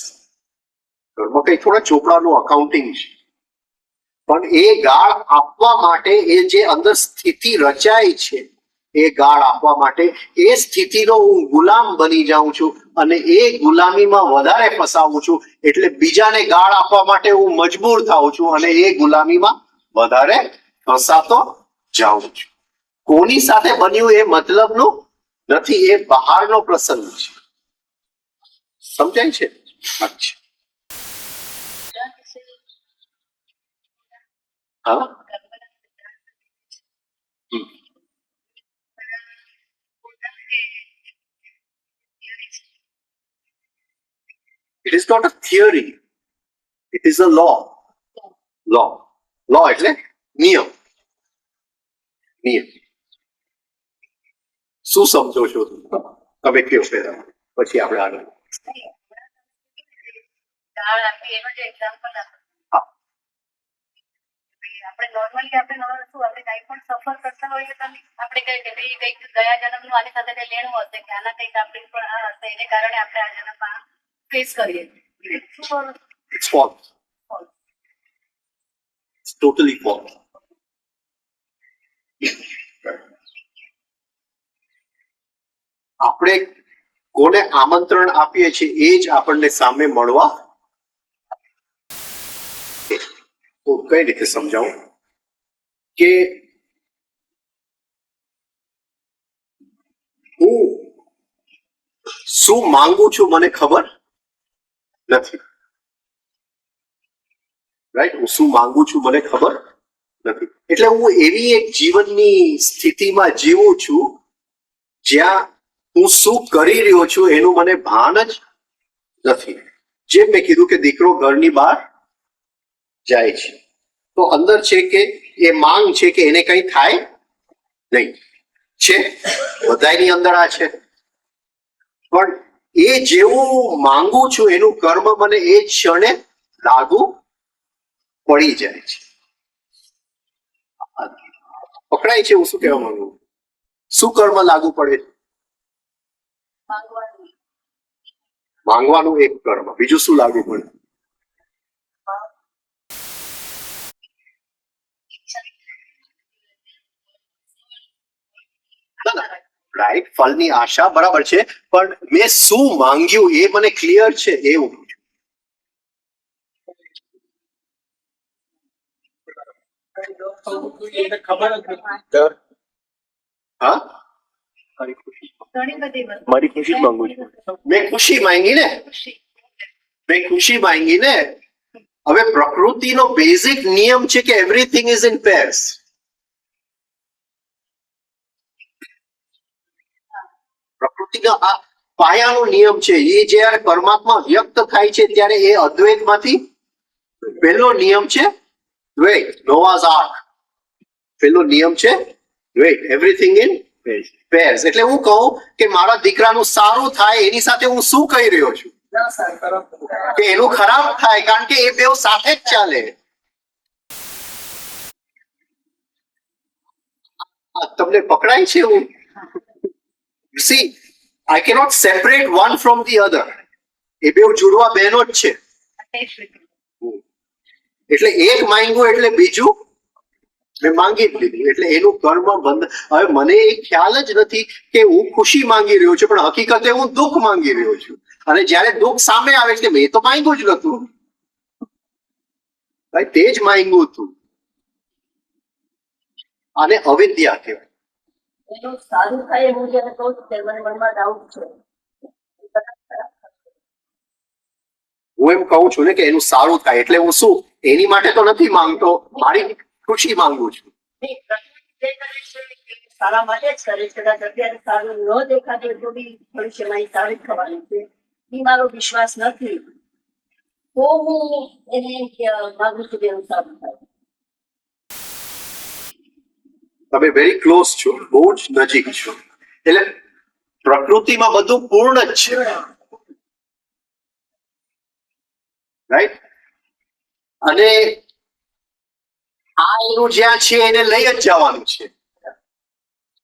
કર્મ કઈ થોડા ચોપડાનું અકાઉન્ટિંગ છે. પણ એ ગાળ આપવા માટે એ જે અંદર સ્થિતિ રચાય છે, એ ગાળ આપવા માટે એ સ્થિતિનો હું ગુલામ બની જાઉં છું અને એ ગુલામીમાં વધારે ફસાવું છું, એટલે બીજાને ગાળ આપવા માટે હું મજબૂર થાઉં છું અને એ ગુલામીમાં વધારે ફસાતો જાઉં છું. કોની સાથે બન્યું એ મતલબનું નથી, એ બહારનો પ્રસંગ છે. સમજાય છે? અચ્છા. હા, it is not a theory, it is a law. law એટલે નિયમ. નિયમ શું સમજો છો તમે? કયો પહેલા, પછી આપણે આગળ. આપણે નોર્મલી આપણે શું આપણે કઈ પણ સફર કરતા હોઈએ તો આપણે કઈ કે ભાઈ કઈક ગયા જન્મનું આની સાથે કઈ લેણું હશે કે આના કઈક આપણી પણ આ હશે, એને કારણે આપણે આ જન્મમાં ફેસ કરીએ. શું કરું? It's false. It's totally false. આપણે કોને આમંત્રણ આપીએ છીએ એ જ આપણને સામે મળવા. તો કઈ રીતે સમજાવું કે હું શું માંગુ છું મને ખબર નથી. રાઈટ? હું શું માંગુ છું મને ખબર નથી, એટલે હું એવી એક જીવનની સ્થિતિમાં જીવું છું જ્યાં હું શું કરી રહ્યો છું એનું મને ભાન જ નથી. જેમ મેં કીધું કે દીકરો ઘરની બહાર જાય છે તો અંદર છે કે એ માંગ છે કે એને કઈ થાય નહીં છે, બધાની અંદર આ છે. પણ એ જેવું માંગુ છું એનું કર્મ મને એ જ ક્ષણે લાગુ પડી જાય છે. પકડાય છે હું શું કહેવા માંગુ? શું કર્મ લાગુ પડે છે? માંગવાનું માંગવાનું એક કર્મ, બીજું શું લાગુ પડે? રાઈટ, ફળની આશા બરાબર છે, પણ મેં શું માંગ્યું એ મને ક્લિયર છે એવું. હા, ઘણી બધી વસ્તુ મારી ખુશી જ માંગુ છું. મેં ખુશી માંગી ને, ખુશી. મેં ખુશી માંગી ને. હવે પ્રકૃતિનો બેઝિક નિયમ છે કે એવરીથિંગ ઇઝ ઇન પેર્સ. પ્રકૃતિનો આ પાયાનો નિયમ છે. એ જ્યારે પરમાત્મા વ્યક્ત થાય છે ત્યારે એ અદ્વૈતમાંથી પહેલો નિયમ છે દ્વૈત. નોવાઝ આર્ક પહેલો નિયમ છે દ્વૈત, એવરીથિંગ ઇન પેર્સ. એટલે હું કહું કે મારા દીકરાનું સારું થાય એની સાથે હું શું કહી રહ્યો છું કે એનું ખરાબ થાય, કારણ કે એ બેવ સાથે જ ચાલે. તમને પકડાય છે? હું see I cannot separate one from the other. એ બેવ જુડવા બહેનો જ છે. એટલે એક માંગ્યું એટલે બીજું મેં માંગી જ લીધું, એટલે એનું કર્મ બંધ. હવે મને એ ખ્યાલ જ નથી કે હું ખુશી માંગી રહ્યો છું, પણ હકીકતે હું દુઃખ માંગી રહ્યો છું. અને જ્યારે દુઃખ સામે આવે છે મેં તો માંગ્યું જ નતું, ભાઈ તે જ માંગ્યું હતું. આને અવિદ્યા કહેવાય. એનું સારું થાય એવું જયારે કહું છું ત્યારે મને મનમાં ડાઉટ છે. હું એમ કહું છું ને કે એનું સારું થાય, એટલે હું શું એની માટે તો નથી માંગતો, મારી ખુશી માંગુ છું. નહીં, પ્રકૃતિ જે કરે છે એ સારા માટે જ કરે છે. કદાચ અત્યારે સારું ન દેખાતું હોય તો બી ભવિષ્યમાં એ સારું જ થવાનું છે એ મારો વિશ્વાસ નથી. તો હું એને માગું છું કે એનું સારું થાય. તમે વેરી ક્લોઝ છો, બહુ જ નજીક છો. એટલે પ્રકૃતિમાં બધું પૂર્ણ જ છે, રાઈટ. અને આ એનું જ્યાં છે એને લઈ જ જવાનું છે.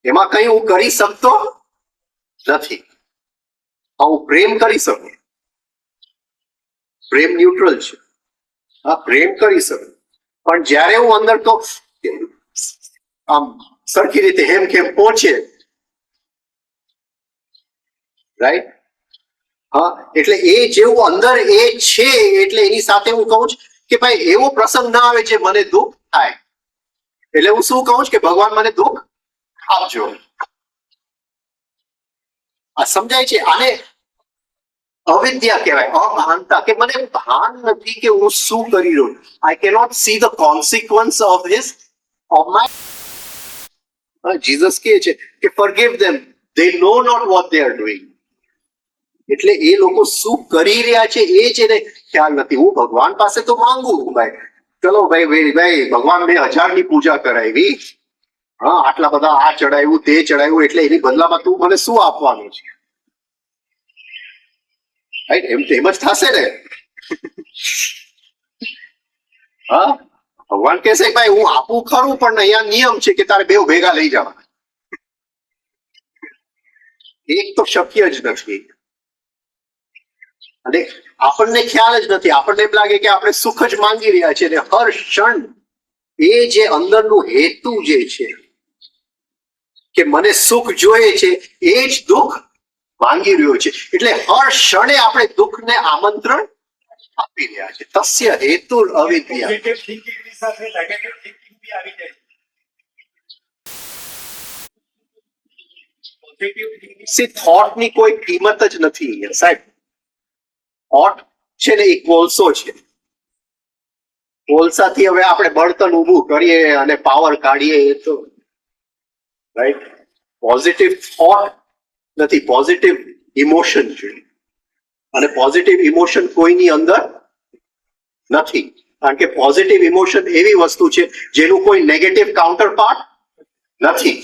એમાં કઈ હું કરી શકતો નથી. હું પ્રેમ કરી શકું, પ્રેમ ન્યુટ્રલ છે. હા, પ્રેમ કરી શકું, પણ જ્યારે હું અંદર તો આમ સરખી રીતે હેમ ખેમ પહોંચે, રાઈટ. હા, એટલે એ જેવું અંદર એ છે, એટલે એની સાથે હું કહું છું કે ભાઈ એવો પ્રસંગ ના આવે જે મને દુઃખ થાય. એટલે હું શું કહું છું કે ભગવાન મને દુઃખ આપજો. આ સમજાય છે? આને અવિદ્યા કહેવાય, અભાનતા, કે મને ભાન નથી કે હું શું કરી રહ્યો. I cannot see the consequence of this of my. Jesus કહે છે કે forgive them, they know not what they are doing. એટલે એ લોકો શું કરી રહ્યા છે એ જ એને ખ્યાલ નથી. હું ભગવાન પાસે તો માંગુ, ભાઈ ચલો ભાઈ ભગવાન 2000 ની પૂજા કરાવી, હા આટલા બધા આ ચડાવ્યું તે ચડાવ્યું, એટલે એની બદલામાં તું મને શું આપવાનું છે? એમ જ થશે ને. હા, ભગવાન કહેશે ભાઈ હું આપું ખરું, પણ અહીંયા નિયમ છે કે તારે બેવ ભેગા લઈ જવા. એક તો શક્ય જ નથી. અને આપણને ખ્યાલ જ નથી. આપણને એમ લાગે કે આપણે સુખ જ માંગી રહ્યા છીએ, અને હર ક્ષણ એ જે અંદરનું હેતુ જે છે કે મને સુખ જોઈએ છે એ જ દુઃખ માંગી રહ્યો છે. એટલે હર ક્ષણે આપણે દુઃખને આમંત્રણ આપી રહ્યા છે. તસ્ય હેતુ અવિદ્યા. પોઝિટિવ થિંકિંગ ની સાથે નેગેટિવ થિંકિંગ બી આવી જાય છે. પોઝિટિવ થિંકિંગ સી થોટ ની કોઈ કિંમત જ નથી સાહેબ. થોટ છે ને એ કોલસો છે. કોલસાથી હવે આપણે બળતણ ઊભું કરીએ અને પાવર કાઢીએ, એ તો રાઈટ. પોઝિટિવ થોટ નથી, પોઝિટિવ ઇમોશન છે. અને પોઝિટિવ ઇમોશન કોઈની અંદર નથી. કારણ કે પોઝિટિવ ઇમોશન એવી વસ્તુ છે જેનું કોઈ નેગેટિવ કાઉન્ટર પાર્ટ નથી.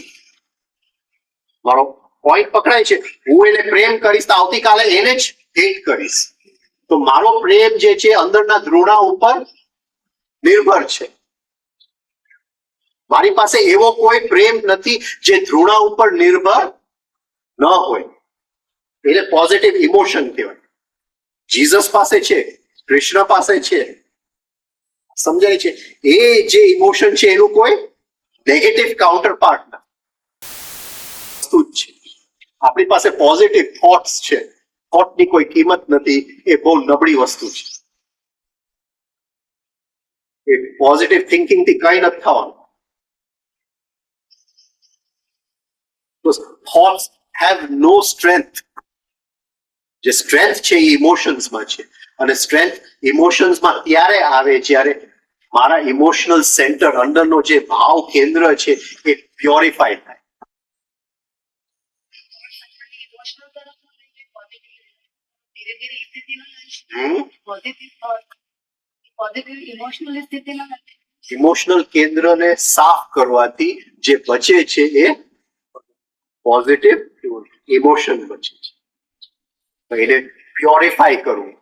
મારો પોઈન્ટ પકડાય છે? હું એને પ્રેમ કરીશ તો આવતીકાલે એને જ હેટ કરીશ. તો મારો પ્રેમ જે છે અંદરના ધ્રુણા ઉપર નિર્ભર છે. મારી પાસે એવો કોઈ પ્રેમ નથી જે ધ્રુણા ઉપર નિર્ભર ન હોય. એને પોઝિટિવ ઇમોશન કહેવાય. જીસસ પાસે છે, કૃષ્ણ પાસે છે, સમજાય છે? એ જે ઇમોશન છે એનું કોઈ નેગેટિવ કાઉન્ટર પાર્ટ વસ્તુ જ છે. આપણી પાસે પોઝિટિવ થોટ્સ છે, થોટની કોઈ કિંમત નથી. એ બહુ નબળી વસ્તુ છે. એ પોઝિટિવ થિંકિંગ થી કઈ નથી થવાનું. Thoughts have no strength. જે સ્ટ્રેન્થ છે એ ઇમોશન્સમાં છે, અને સ્ટ્રેન્થ ઇમોશન્સમાં ત્યારે આવે જ્યારે મારા ઇમોશનલ સેન્ટર અંદરનો જે ભાવ કેન્દ્ર છે એ પ્યોરિફાય થાય. ઇમોશનલ તરફ ધીરે ધીરે એ સ્થિતિમાં પોઝિટિવ ઇમોશનલ સ્થિતિમાં ઇમોશનલ કેન્દ્રને સાફ કરવાથી જે બચે છે એ પોઝિટિવ ઇમોશન બચે છે. તો એને પ્યોરિફાય કરવું,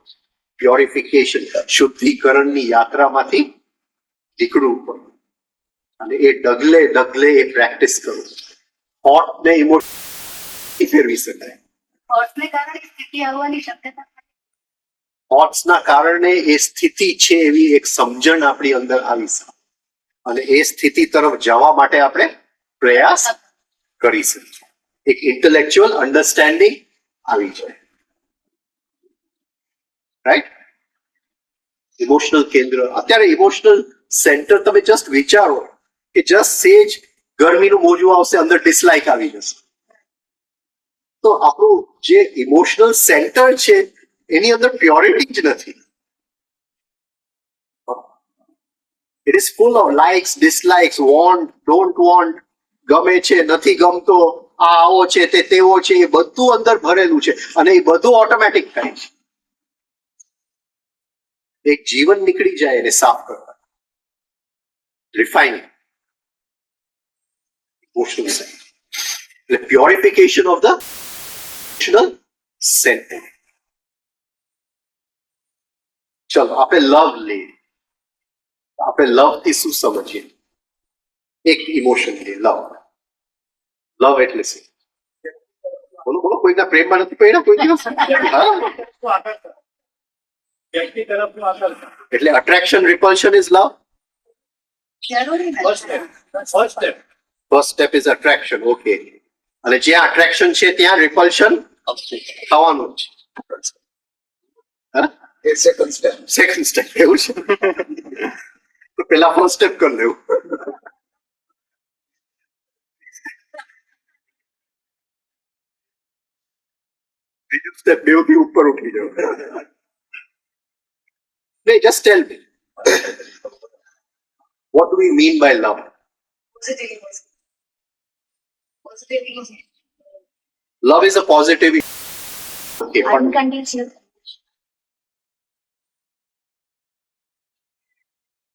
પ્યોરિફિકેશન, શુદ્ધિકરણની યાત્રામાંથી નીકળવું પડે. અને એ ડગલે ડગલે એ પ્રેક્ટિસ કરવું. થોટ ને ઇમોશન ફેરવી શકાય. થોટ્સને કારણે સ્થિતિ આવવાની શક્યતા થોટ્સના કારણે એ સ્થિતિ છે એવી એક સમજણ આપણી અંદર આવી શકે, અને એ સ્થિતિ તરફ જવા માટે આપણે પ્રયાસ કરી શકીએ. એક ઇન્ટેલેક્ચ્યુઅલ અન્ડરસ્ટેન્ડિંગ આવી જાય. રાઈટ? ઇમોશનલ કેન્દ્ર, અત્યારે ઇમોશનલ સેન્ટર તમે જસ્ટ વિચારો કે જસ્ટ સેજ ગરમીનું મોજું આવશે, અંદર ડિસલાઇક આવી જશે. તો આપણું જે ઇમોશનલ સેન્ટર છે એની અંદર પ્યોરિટી જ નથી. It is full of likes, dislikes, want, don't want, ગમે છે, નથી ગમતો, આ આવો છે, તે તેવો છે, એ બધું અંદર ભરેલું છે. અને એ બધું ઓટોમેટિક થાય છે. એક જીવન નીકળી જાય એને સાફ કરતા, રિફાઇન ઇમોશનલ સેન્ટર. એટલે purification of the emotional centre. ચલો આપણે લવ લઈએ. આપણે લવ થી શું સમજીએ? એક ઇમોશન છે લવ. લવ એટલે શું? બોલો બોલો, કોઈના પ્રેમમાં નથી પડ્યા કોઈ દિવસ? હા? વ્યક્તિ તરફનો આકર્ષણ. એટલે અટ્રેક્શન, રિપલ્શન ઇઝ લવ. જરૂરી ફર્સ્ટ નથી. Step. First step. First step is attraction. Okay. અને જ્યાં અટ્રેક્શન છે ત્યાં રિપલ્શન થવાનું છે. હા? એ સેકન્ડ સ્ટેપ. સેકન્ડ સ્ટેપ એવું છે. તો પેલા ફર્સ્ટ સ્ટેપ કરી લેવું. બીજું સ્ટેપ બેવથી ઉપર ઉઠી જાવ. નહીં, just tell me. What do we mean by love? Positive emotion. Positive emotion. Love is a positive. Okay, but Unconditional.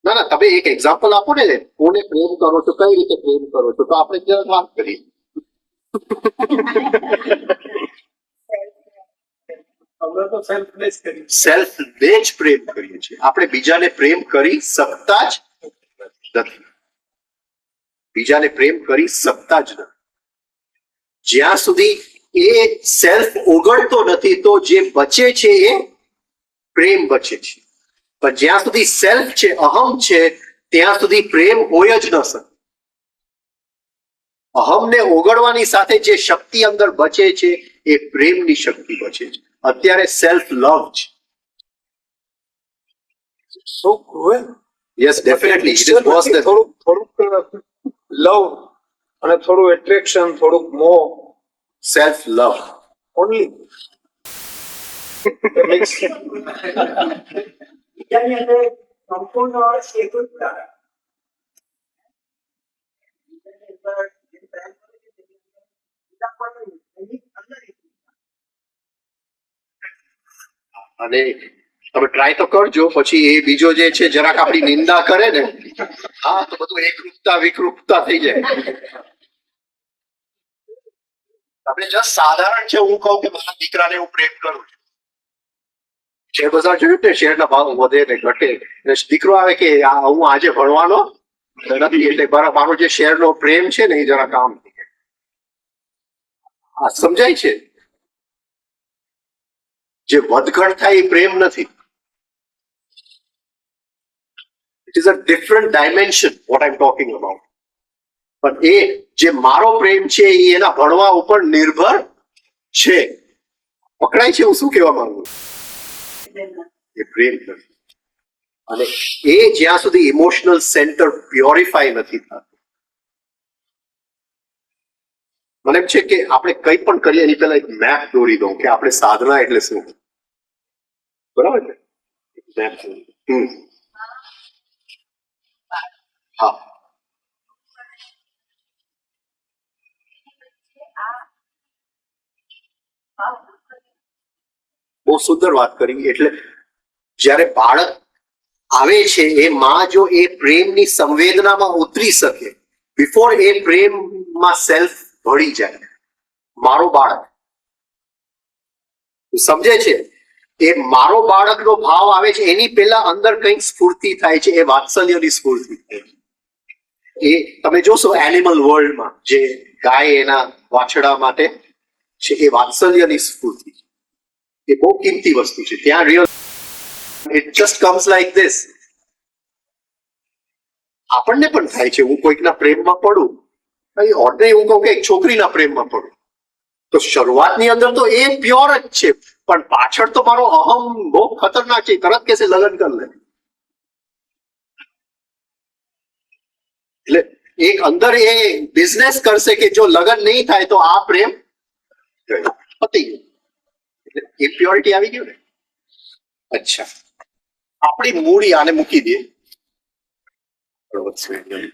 ના ના, તમે એક એક્ઝામ્પલ આપો ને. કોને પ્રેમ કરો છો, કઈ રીતે પ્રેમ કરો છો, તો આપણે જરાક વાત કરીએ. અમે તો સેલ્ફલેસ કરી. સેલ્ફને જ પ્રેમ કરીએ છીએ. આપણે બીજાને પ્રેમ કરી શકતા જ નથી. બીજાને પ્રેમ કરી શકતા જ નથી. જ્યાં સુધી એ સેલ્ફ ઓગળતો નથી તો જે બચે છે એ પ્રેમ બચે છે. પણ જ્યાં સુધી સેલ્ફ છે, અહમ છે, ત્યાં સુધી પ્રેમ હોય જ ન શકે. અહમને ઓગળવાની સાથે જે શક્તિ અંદર બચે છે એ પ્રેમની શક્તિ બચે છે. અત્યારે સેલ્ફ લવ છે. So cruel. Yes, definitely it is worse than. થોડુંક લવ અને થોડું એટ્રેક્શન, થોડુંક મોહ, સેલ્ફ લવ. only. બીજાની અંદર સંપૂર્ણ એકરૂપતા. બીજાની અંદર જે પ્રેમ કરે છે તેની અંદર બીજા પણ એની અંદર એકરૂપતા. અને તમે ટ્રાય તો કરજો, પછી એ બીજો જે છે જરાક આપણી નિંદા કરે ને, હા, તો બધું એકરૂપતા વિકૃપતા થઈ જાય. આપણે જસ્ટ સાધારણ છે, હું કહું કે મારા દીકરાને હું પ્રેમ કરું છું, શેર બજાર જોયું ને, શેરના ભાવ વધે ને ઘટે, એટલે દીકરો આવે કે હું આજે ભણવાનો નથી, એટલે મારો જે શેરનો પ્રેમ છે ને એ જરા કામ થઈ જાય. આ સમજાય છે? જે વધઘટ થાય એ પ્રેમ નથી. It is a different dimension what I am talking about. પણ એ જે મારો પ્રેમ છે એ એના ભણવા ઉપર નિર્ભર છે. પકડાય છે હું શું કહેવા માંગુ છું? એ પ્રેમ નથી. અને એ જ્યાં સુધી ઇમોશનલ સેન્ટર પ્યોરિફાય નથી થતું, મને એમ છે કે આપણે કંઈ પણ કરીએ એની પહેલા એક મેપ દોરી દઉં કે આપણે સાધના એટલે શું. બરાબર ને? મેપ દોરી. હા, બહુ સુંદર વાત કરી. એટલે જ્યારે બાળક આવે છે એ માં જો એ પ્રેમની સંવેદનામાં ઉતરી શકે, બિફોર એ પ્રેમમાં સેલ્ફ ભળી જાય, મારો બાળક સમજે છે એ મારો બાળકનો ભાવ આવે છે, એની પહેલા અંદર કંઈક સ્ફૂર્તિ થાય છે, એ વાત્સલ્યની સ્ફૂર્તિ થાય છે. એ તમે જોશો એનિમલ વર્લ્ડમાં જે ગાય એના વાછડા માટે છે, એ વાત્સલ્યની સ્ફૂર્તિ છે. એ બહુ કિંમતી વસ્તુ છે. ત્યાં real it just comes like this. આપણને પણ થાય છે, હું કોઈકના પ્રેમમાં પડું, ઓર્ડનરી હું કહું કે એક છોકરીના પ્રેમમાં પડું, તો શરૂઆતની અંદર તો એ પ્યોર જ છે, પણ પાછળ તો મારો અહમ બહુ ખતરનાક છે, તરત કેસે લગ્ન કર લે. એટલે એક અંદર એ બિઝનેસ કરશે કે જો લગ્ન નહીં થાય તો આ પ્રેમ પતી ગયું. એટલે એ પ્યોરિટી આવી ગયું ને. અચ્છા, આપણી મૂડી આને મૂકી દઈએ.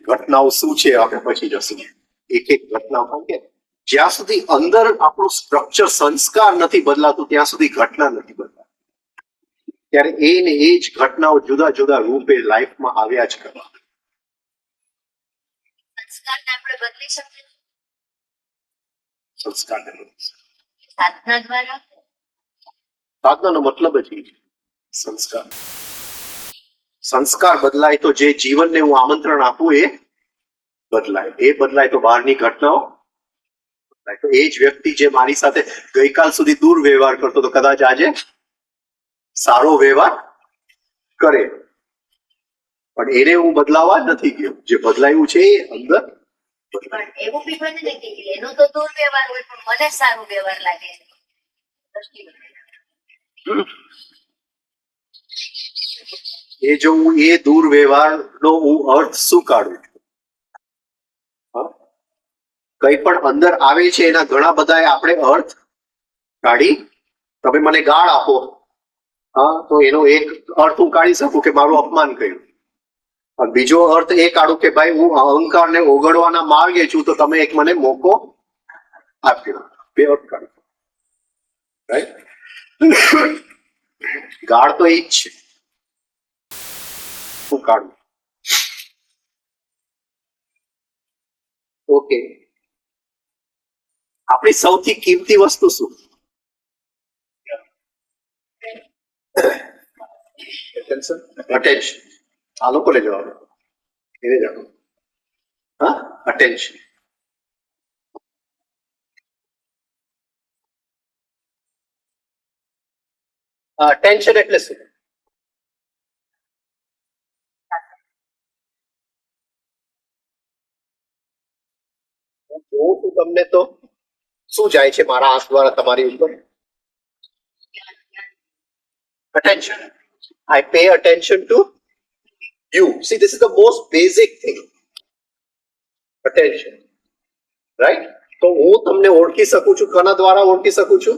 ઘટનાઓ શું છે આપણે પછી જશું એક એક ઘટના. કારણ કે જ્યાં સુધી અંદર આપણું સ્ટ્રક્ચર સંસ્કાર નથી બદલાતું ત્યાં સુધી ઘટના નથી બદલાતી. ત્યારે એ ને એ જ ઘટનાઓ જુદા જુદા રૂપે લાઈફમાં આવ્યા જ કરવા. સંસ્કારને આપણે બદલી શકીએ સંસ્કારને બદલી શકે. સાધના દ્વારા. સાધનાનો મતલબ જ એ છે સંસ્કાર. સંસ્કાર બદલાય તો જે જીવનને હું આમંત્રણ આપું એ બદલાય. એ બદલાય તો બહારની ઘટનાઓ બદલાય. તો એ જ વ્યક્તિ જે મારી સાથે ગઈકાલ સુધી દુર્વ્યવહાર કરતો તો કદાચ આજે સારો વ્યવહાર કરે. પણ એને હું બદલાવા નથી ગયો. જે બદલાયું છે એ અંદર પણ એવું બી બને ને કે એનો તો દુર્વ્યવહાર હોય પણ મને સારું વ્યવહાર લાગે. એ જો હું એ દુર્વ્યવહારનો હું અર્થ શું કાઢું છું? હા? કંઈ પણ અંદર આવે છે એના ઘણા બધા આપણે અર્થ કાઢી. તમે મને ગાળ આપો, હા, તો એનો એક અર્થ હું કાઢી શકું કે મારું અપમાન કર્યું. અને બીજો અર્થ એ કાઢું કે ભાઈ હું અહંકારને ઓગળવાના માર્ગે છું, તો તમે એક મને મોકો આપ્યો. બે અર્થ કાઢું. રાઈટ? ગાળ તો એ જ છે. હું કાઢું. ઓકે, આપણી સૌથી કિંમતી વસ્તુ શું? અટેન્શન. આ લોકોને જવાબ આપો. એને જાણો. હા, અટેન્શન. અટેન્શન એટલે શું? હું જોઉં છું તમને તો શું જાય છે મારા આંખ દ્વારા તમારી ઉપર? Attention. I pay attention to you. See, this is the most basic thing. Attention. Right? તો હું તમને ઓળખી શકું છું, કોના દ્વારા ઓળખી શકું છું?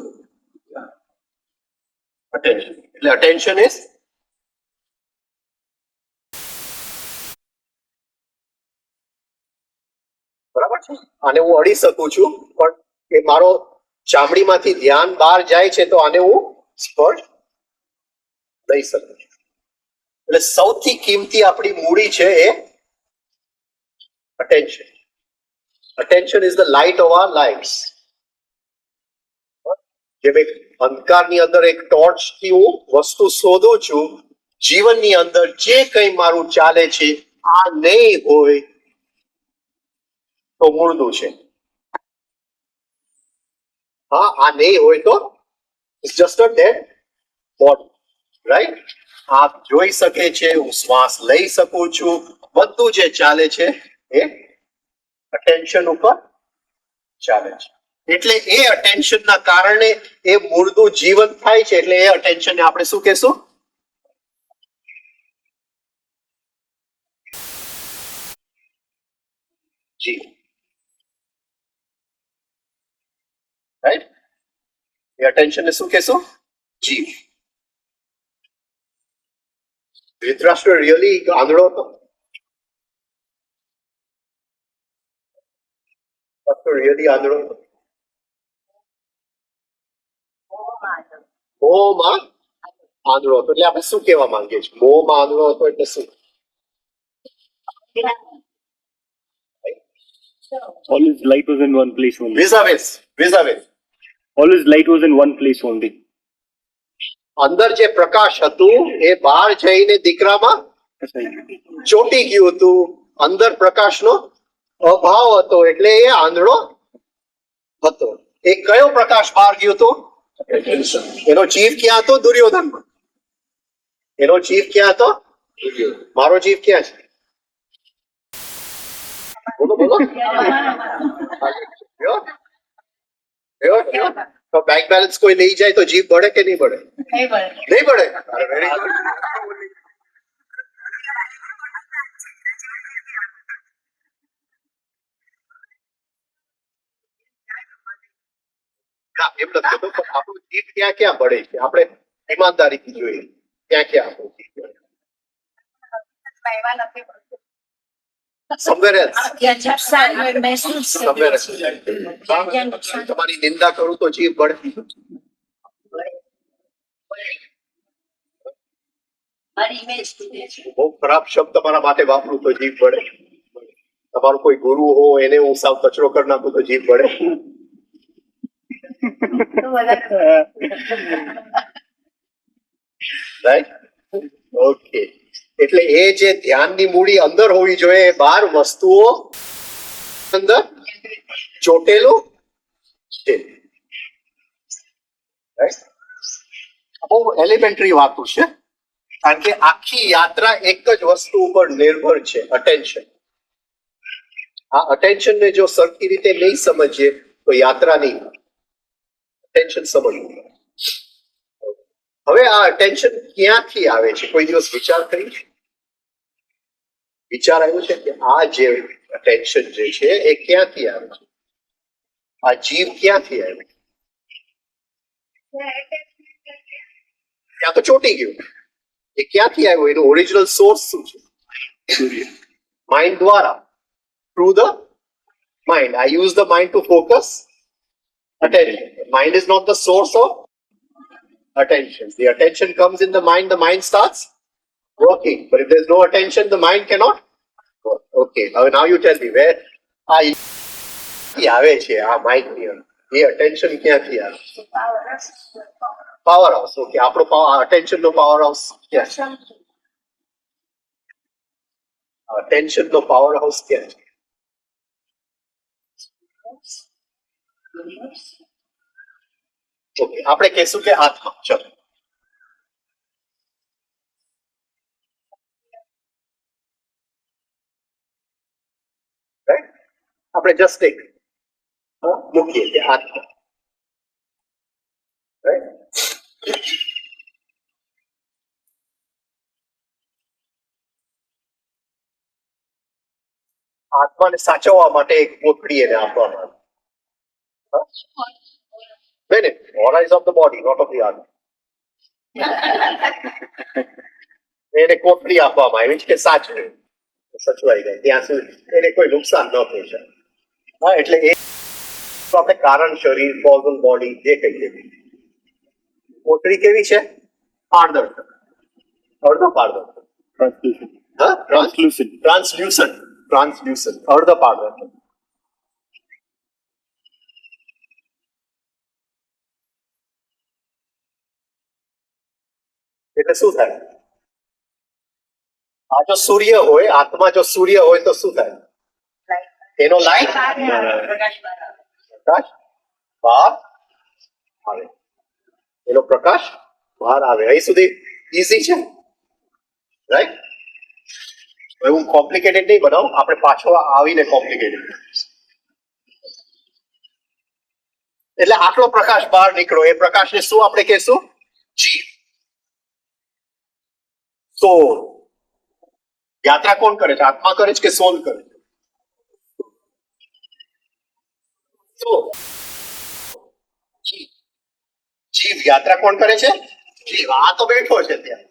Attention. એટલે attention is બરાબર છે. આને હું અડી શકું છું, પણ એ મારો ચામડીમાંથી ધ્યાન બહાર જાય છે તો આને હું સ્પર્શ લઈ શકો છો. એટલે સૌથી કિંમતી આપણી મૂડી છે એ attention. Attention is the light of our lives. જેમ એક અંધકારની અંદર એક ટોર્ચ થી હું વસ્તુ શોધું છું, જીવનની અંદર જે કંઈ મારું ચાલે છે આ નહીં હોય તો મૂળનું છે. હા, આ નહીં હોય તો it's just a dead body, right? આપ જોઈ શકે છે, હું શ્વાસ લઈ શકું છું, બધું જે ચાલે છે એ અટેન્શન ઉપર ચાલે છે. એટલે એ અટેન્શન ના કારણે એ મૂળનું જીવન થાય છે. એટલે એ અટેન્શન ને આપણે શું કહેશું? જીવ, રાઈટ? એ અટેન્શન ને શું કહેશું? જીવ. ધૃતરાષ્ટ્ર રિયલી આંધળો હતો? રિયલી આંધળો હતો? મોહમાં આંધળો હતો. એટલે આપણે શું કહેવા માંગીએ છીએ? મોહમાં આંધળો હતો એટલે શું? All his light was in one place only. vis-a-vis. All his light was in one place only. અંદર જે પ્રકાશ હતું એ બહાર જઈને દીકરામાં ચોટી ગયું હતું. અંદર પ્રકાશનો અભાવ હતો એટલે એ આંધળો હતો. એ કયો પ્રકાશ બહાર ગયો હતો? એનો જીવ ક્યાં હતો? દુર્યોધનમાં. એનો જીવ ક્યાં હતો? મારો જીવ ક્યાં છે? બોલો બોલો. તો બેંક બેલેન્સ કોઈ લઈ જાય તો જીવ બળે કે નહીં બળે? નહીં બળે. નહીં બળે. અરે very good. ના, એમ નથી કહેતો, પણ આપણું જીવ ક્યાં ક્યાં બળે છે? આપણે ઈમાનદારીથી જોઈએ ક્યાં ક્યાં આપણું જીવ બળે. એમાં નથી બળતું. Somewhere else. મહેસૂસ Somewhere else. તમારી નિંદા કરું તો જીવ બળે. મારી ઇમેજ તૂટે છે. બહુ ખરાબ શબ્દ તમારા માટે વાપરું તો જીવ બળે. તમારો કોઈ ગુરુ હો એને હું સાવ કચરો કરી નાખું તો જીવ બળે. તો બધા રાઈટ? ઓકે. એટલે એ જે ધ્યાનની મૂડી અંદર હોવી જોઈએ, એ બહાર વસ્તુઓ અંદર ચોટેલું છે. Right? બહુ એલિમેન્ટરી વાતો છે, કારણ કે આખી યાત્રા એક જ વસ્તુ ઉપર નિર્ભર છે, અટેન્શન. આ અટેન્શન ને જો સરખી રીતે નહીં સમજીએ તો યાત્રા નહીં. અટેન્શન સમજવું. હવે આ અટેન્શન ક્યાંથી આવે છે? કોઈ દિવસ વિચાર કરી? વિચાર આવ્યો છે કે આ જે અટેન્શન જે છે એ ક્યાંથી આવે છે? આ જીવ ક્યાંથી આવે? ત્યાં તો ચોટી ગયું. એ ક્યાંથી આવ્યો? એનો ઓરિજિનલ સોર્સ શું છે? માઇન્ડ દ્વારા. Through the mind. I use the mind to focus attention. Mind is not the source of attention. The attention comes in the mind starts working. But if there's no attention, the mind cannot work. Okay, now you tell me where આવે છે આ માઇન્ડ ની અંદર? એ અટેન્શન ક્યાંથી આવે? Power house. ઓકે, આપણો અટેન્શન નો પાવર હાઉસ ક્યાં છે? અટેન્શન નો પાવર હાઉસ ક્યાં છે? ઓકે, આપણે કહેશું કે આત્મા. ચલો, રાઈટ? આપણે જસ્ટ એક મૂકીએ કે આત્મા. રાઈટ? આત્માને સાચવવા માટે એક કોથળી એને આપવામાં આવે. Aura is of the body, not of the atma. એને કોથળી આપવામાં આવી છે કે સાચવે, સચવાઈ જાય ત્યાં સુધી એને કોઈ નુકસાન ન થઈ જાય. હા, એટલે એ આપણે કારણ શરીર, કોઝલ બોડી જે કહીએ. કોથળી કેવી છે? પારદર્શક. અડધો પારદર્શક. Translucent. હા, Translucent. ટ્રાન્સલ્યુસન્ટ અર્ધ પારદર્શક. એટલે શું થાય? આ જો સૂર્ય હોય, આત્મા જો સૂર્ય હોય તો શું થાય? એનો લાઈટ પ્રકાશ બહાર આવે. પ્રકાશ બહાર આવે, એનો પ્રકાશ બહાર આવે. અહીં સુધી ઈઝી છે, રાઈટ? હવે હું કોમ્પ્લિકેટેડ નહીં બનાવું, આપણે પાછો આવીને કોમ્પ્લિકેટેડ. એટલે આટલો પ્રકાશ બહાર નીકળો, એ પ્રકાશને શું આપણે કહેશું? જીવ. સોલ. યાત્રા કોણ કરે છે? આત્મા કરે છે કે સોલ કરે છે? સોલ. જીવ. જીવ યાત્રા કોણ કરે છે? જીવ. આ તો બેઠો છે ત્યાં,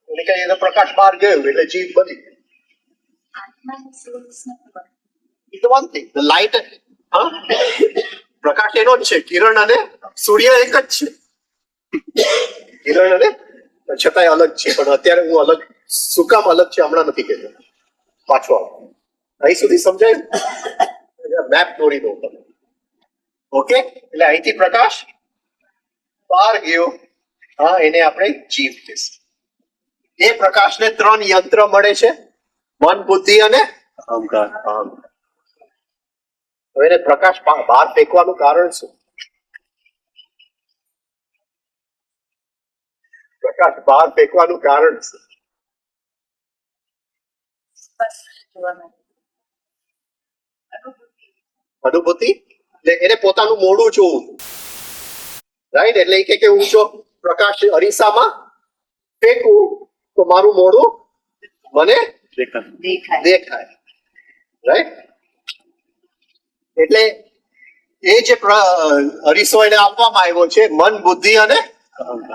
એટલે કે એનો પ્રકાશ બહાર ગયો એટલે જીવ બની ગયો. It's one thing. The light, હા, પ્રકાશ એનો જ છે. કિરણ અને સૂર્ય એક જ છે. કિરણ અને છતાંય અલગ છે, પણ અત્યારે હું અલગ શું કામ અલગ છે હમણાં નથી કહેતો. પાછો આવો. અહીં સુધી સમજાય? મેપ દોરી દો તમે. ઓકે, એટલે અહીંથી પ્રકાશ બહાર ગયો, હા, એને આપણે જીવ કહીશું. એ પ્રકાશને 3 યંત્ર મળે છે: મન, બુદ્ધિ અને Ahamkar. અહંકાર. હવે એને પ્રકાશ બહાર ફેંકવાનું કારણ શું? પ્રકાશ બહાર ફેંકવાનું કારણ શું? જોવા માટે. અનુભૂતિ. એટલે એને પોતાનું મોઢું જોવું, રાઈટ? એટલે એ કે હું જો પ્રકાશ અરીસામાં ફેંકું તો મારું મોઢું મને Dekha. દેખાય, રાઈટ? એટલે એ જે અરીસો એને આપવામાં આવ્યો છે, મન, બુદ્ધિ અને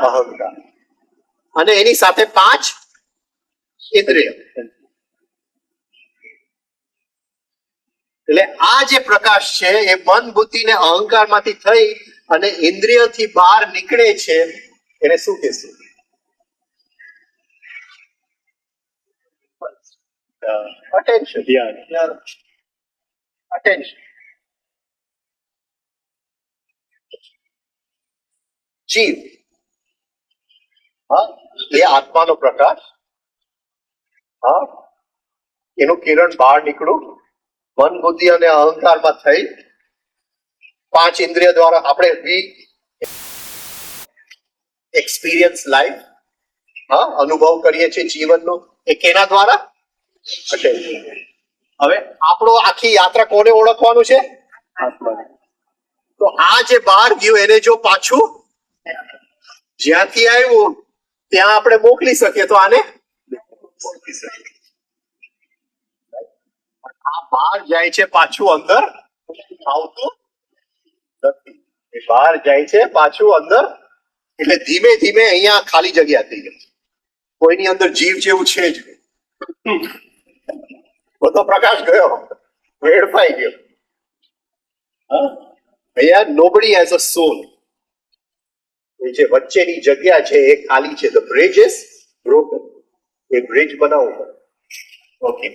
અહંકાર, અને એની સાથે 5 ઇન્દ્રિય. એટલે આ જે પ્રકાશ છે એ મન, બુદ્ધિ ને અહંકાર માંથી થઈ અને ઇન્દ્રિયથી બહાર નીકળે છે, એને શું કહેશું? અટેન્શન. Dhyan. અટેન્શન. જીવ, હા, એ આત્માનો પ્રકાશ, હા, એનું કિરણ બહાર નીકળું, મન, બુદ્ધિ અને અહંકારમાં થઈ 5 ઇન્દ્રિય દ્વારા આપણે એક્સપિરિયન્સ લાઈફ, હા, અનુભવ કરીએ છીએ જીવનનો. એ કેના દ્વારા? Attention. હવે આપણો આખી યાત્રા કોને ઓળખવાનું છે? Atma. તો આ જે બહાર ગયું એને જો પાછું જ્યાંથી આવ્યું ત્યાં આપણે મોકલી શકીએ તો આને મોકલી શકીએ. આ બહાર જાય છે, પાછું અંદર આવતું નથી. એ બહાર જાય છે, પાછું અંદર, એટલે ધીમે ધીમે અહીંયા ખાલી જગ્યા થઈ ગઈ. કોઈની અંદર જીવ જેવું છે જ નહીં. બધો પ્રકાશ ગયો, વેડફાઈ ગયો. હા, અહીંયા nobody has a soul. એ જે વચ્ચેની જગ્યા છે એ ખાલી છે. The bridge is broken. A bridge બનાવવું પડે. ઓકે,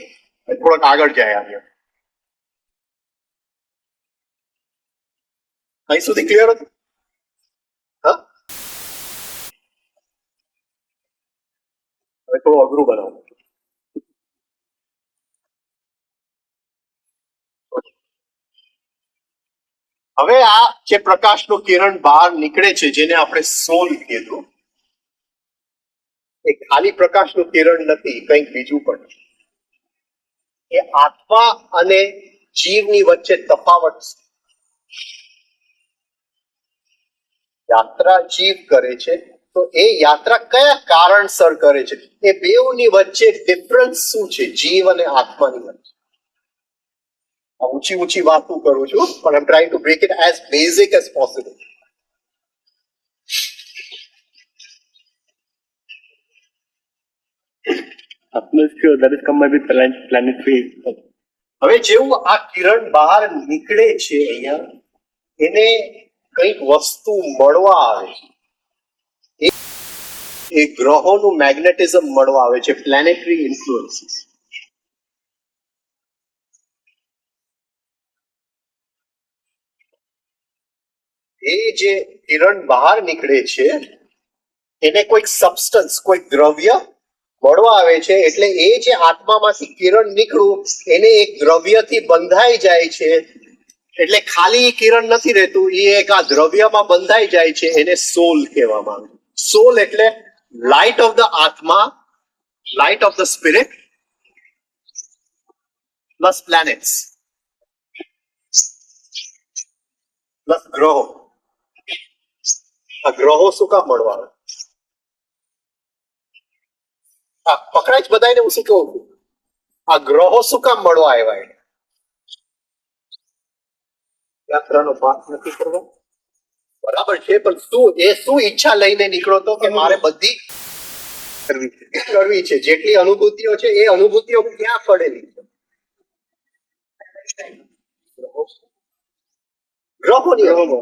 થોડોક આગળ જાય આગળ. અહીં સુધી ક્લિયર હતું? હા, હવે થોડું અઘરું બનાવું. હવે આ જે પ્રકાશનું કિરણ બહાર નીકળે છે, જેને આપણે સોલ કીધું, એ ખાલી પ્રકાશનું કિરણ નથી, કંઈક બીજું પણ છે. એ આત્મા અને જીવની વચ્ચે તફાવત છે. યાત્રા જીવ કરે છે, તો એ યાત્રા કયા કારણસર કરે છે? એ બેઉની વચ્ચે ડિફરન્સ શું છે? જીવ અને આત્માની વચ્ચે. ઊંચી ઊંચી વાતો કરું છું, પણ I am trying to break it as basic as possible. Atma is pure. That is come by the planetary. હવે જેવું આ કિરણ બહાર નીકળે છે અહીંયા, એને કંઈક વસ્તુ મળવા આવે છે. એ ગ્રહોનું મેગ્નેટિઝમ મળવા આવે છે, પ્લેનેટરી ઇન્ફ્લુઅન્સીસ. એ જે કિરણ બહાર નીકળે છે એને કોઈક સબસ્ટન્સ, કોઈક દ્રવ્ય મળવા આવે છે, એટલે એ જે આત્મામાંથી કિરણ નીકળવું એને એક દ્રવ્યથી બંધાઈ જાય છે, એટલે ખાલી કિરણ નથી રહેતું, એ એક આ દ્રવ્યમાં બંધાઈ જાય છે, એને સોલ કહેવામાં આવે. સોલ એટલે લાઇટ ઓફ ધ આત્મા, light of the spirit plus planets plus ગ્રહો. આ ગ્રહો શું કામ મળવા આવે? પકડાય જ બધાને. હું શું કહું છું, આ ગ્રહો શું કામ મળવા આવ્યા? એને યાત્રાનો પાઠ નથી કરવો, બરાબર છે, પણ શું ઈચ્છા લઈને નીકળો તો કે મારે બધી કરવી છે, જેટલી અનુભૂતિઓ છે એ અનુભૂતિઓ ક્યાં પડેલી છે? ગ્રહોની.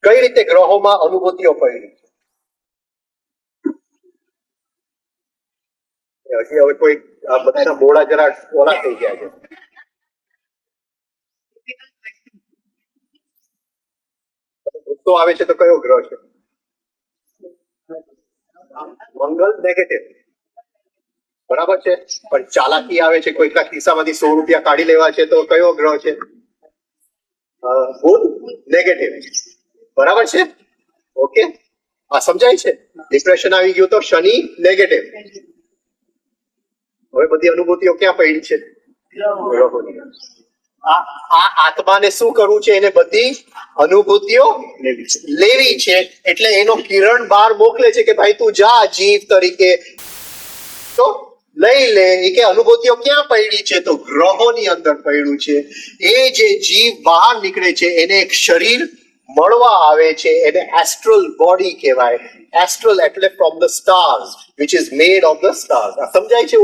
કઈ રીતે ગ્રહોમાં અનુભૂતિઓ પડી છે? હજી હવે કોઈ આ બધાના મોડા જરા ઓલા થઈ ગયા છે. ગુસ્સો આવે છે તો કયો ગ્રહ છે? મંગળ નેગેટિવ, બરાબર છે. પણ ચાલાકી આવે છે, કોઈકના ખિસ્સામાંથી 100 રૂપિયા કાઢી લેવા છે તો કયો ગ્રહ છે? બુધ નેગેટિવ, બરાબર છે. ઓકે, આ સમજાય છે. ડિપ્રેશન આવી ગયું તો શનિ નેગેટિવ. હવે બધી અનુભૂતિઓ ક્યાં પડી છે? ગ્રહોની. આ આત્માને શું કરવું છે? એને બધી અનુભૂતિઓ લેવી છે, એટલે એનો કિરણ બહાર મોકલે છે કે ભાઈ તું જા જીવ તરીકે તો લઈ લે. એ કે અનુભૂતિઓ ક્યાં પડી છે? તો ગ્રહોની અંદર પડ્યું છે. એ જે જીવ બહાર નીકળે છે એને એક શરીર મળવા આવે છે, એને એસ્ટ્રલ બોડી કહેવાય. એસ્ટ્રલ એટલે from the stars, which is made of the stars. આ સમજાય છે?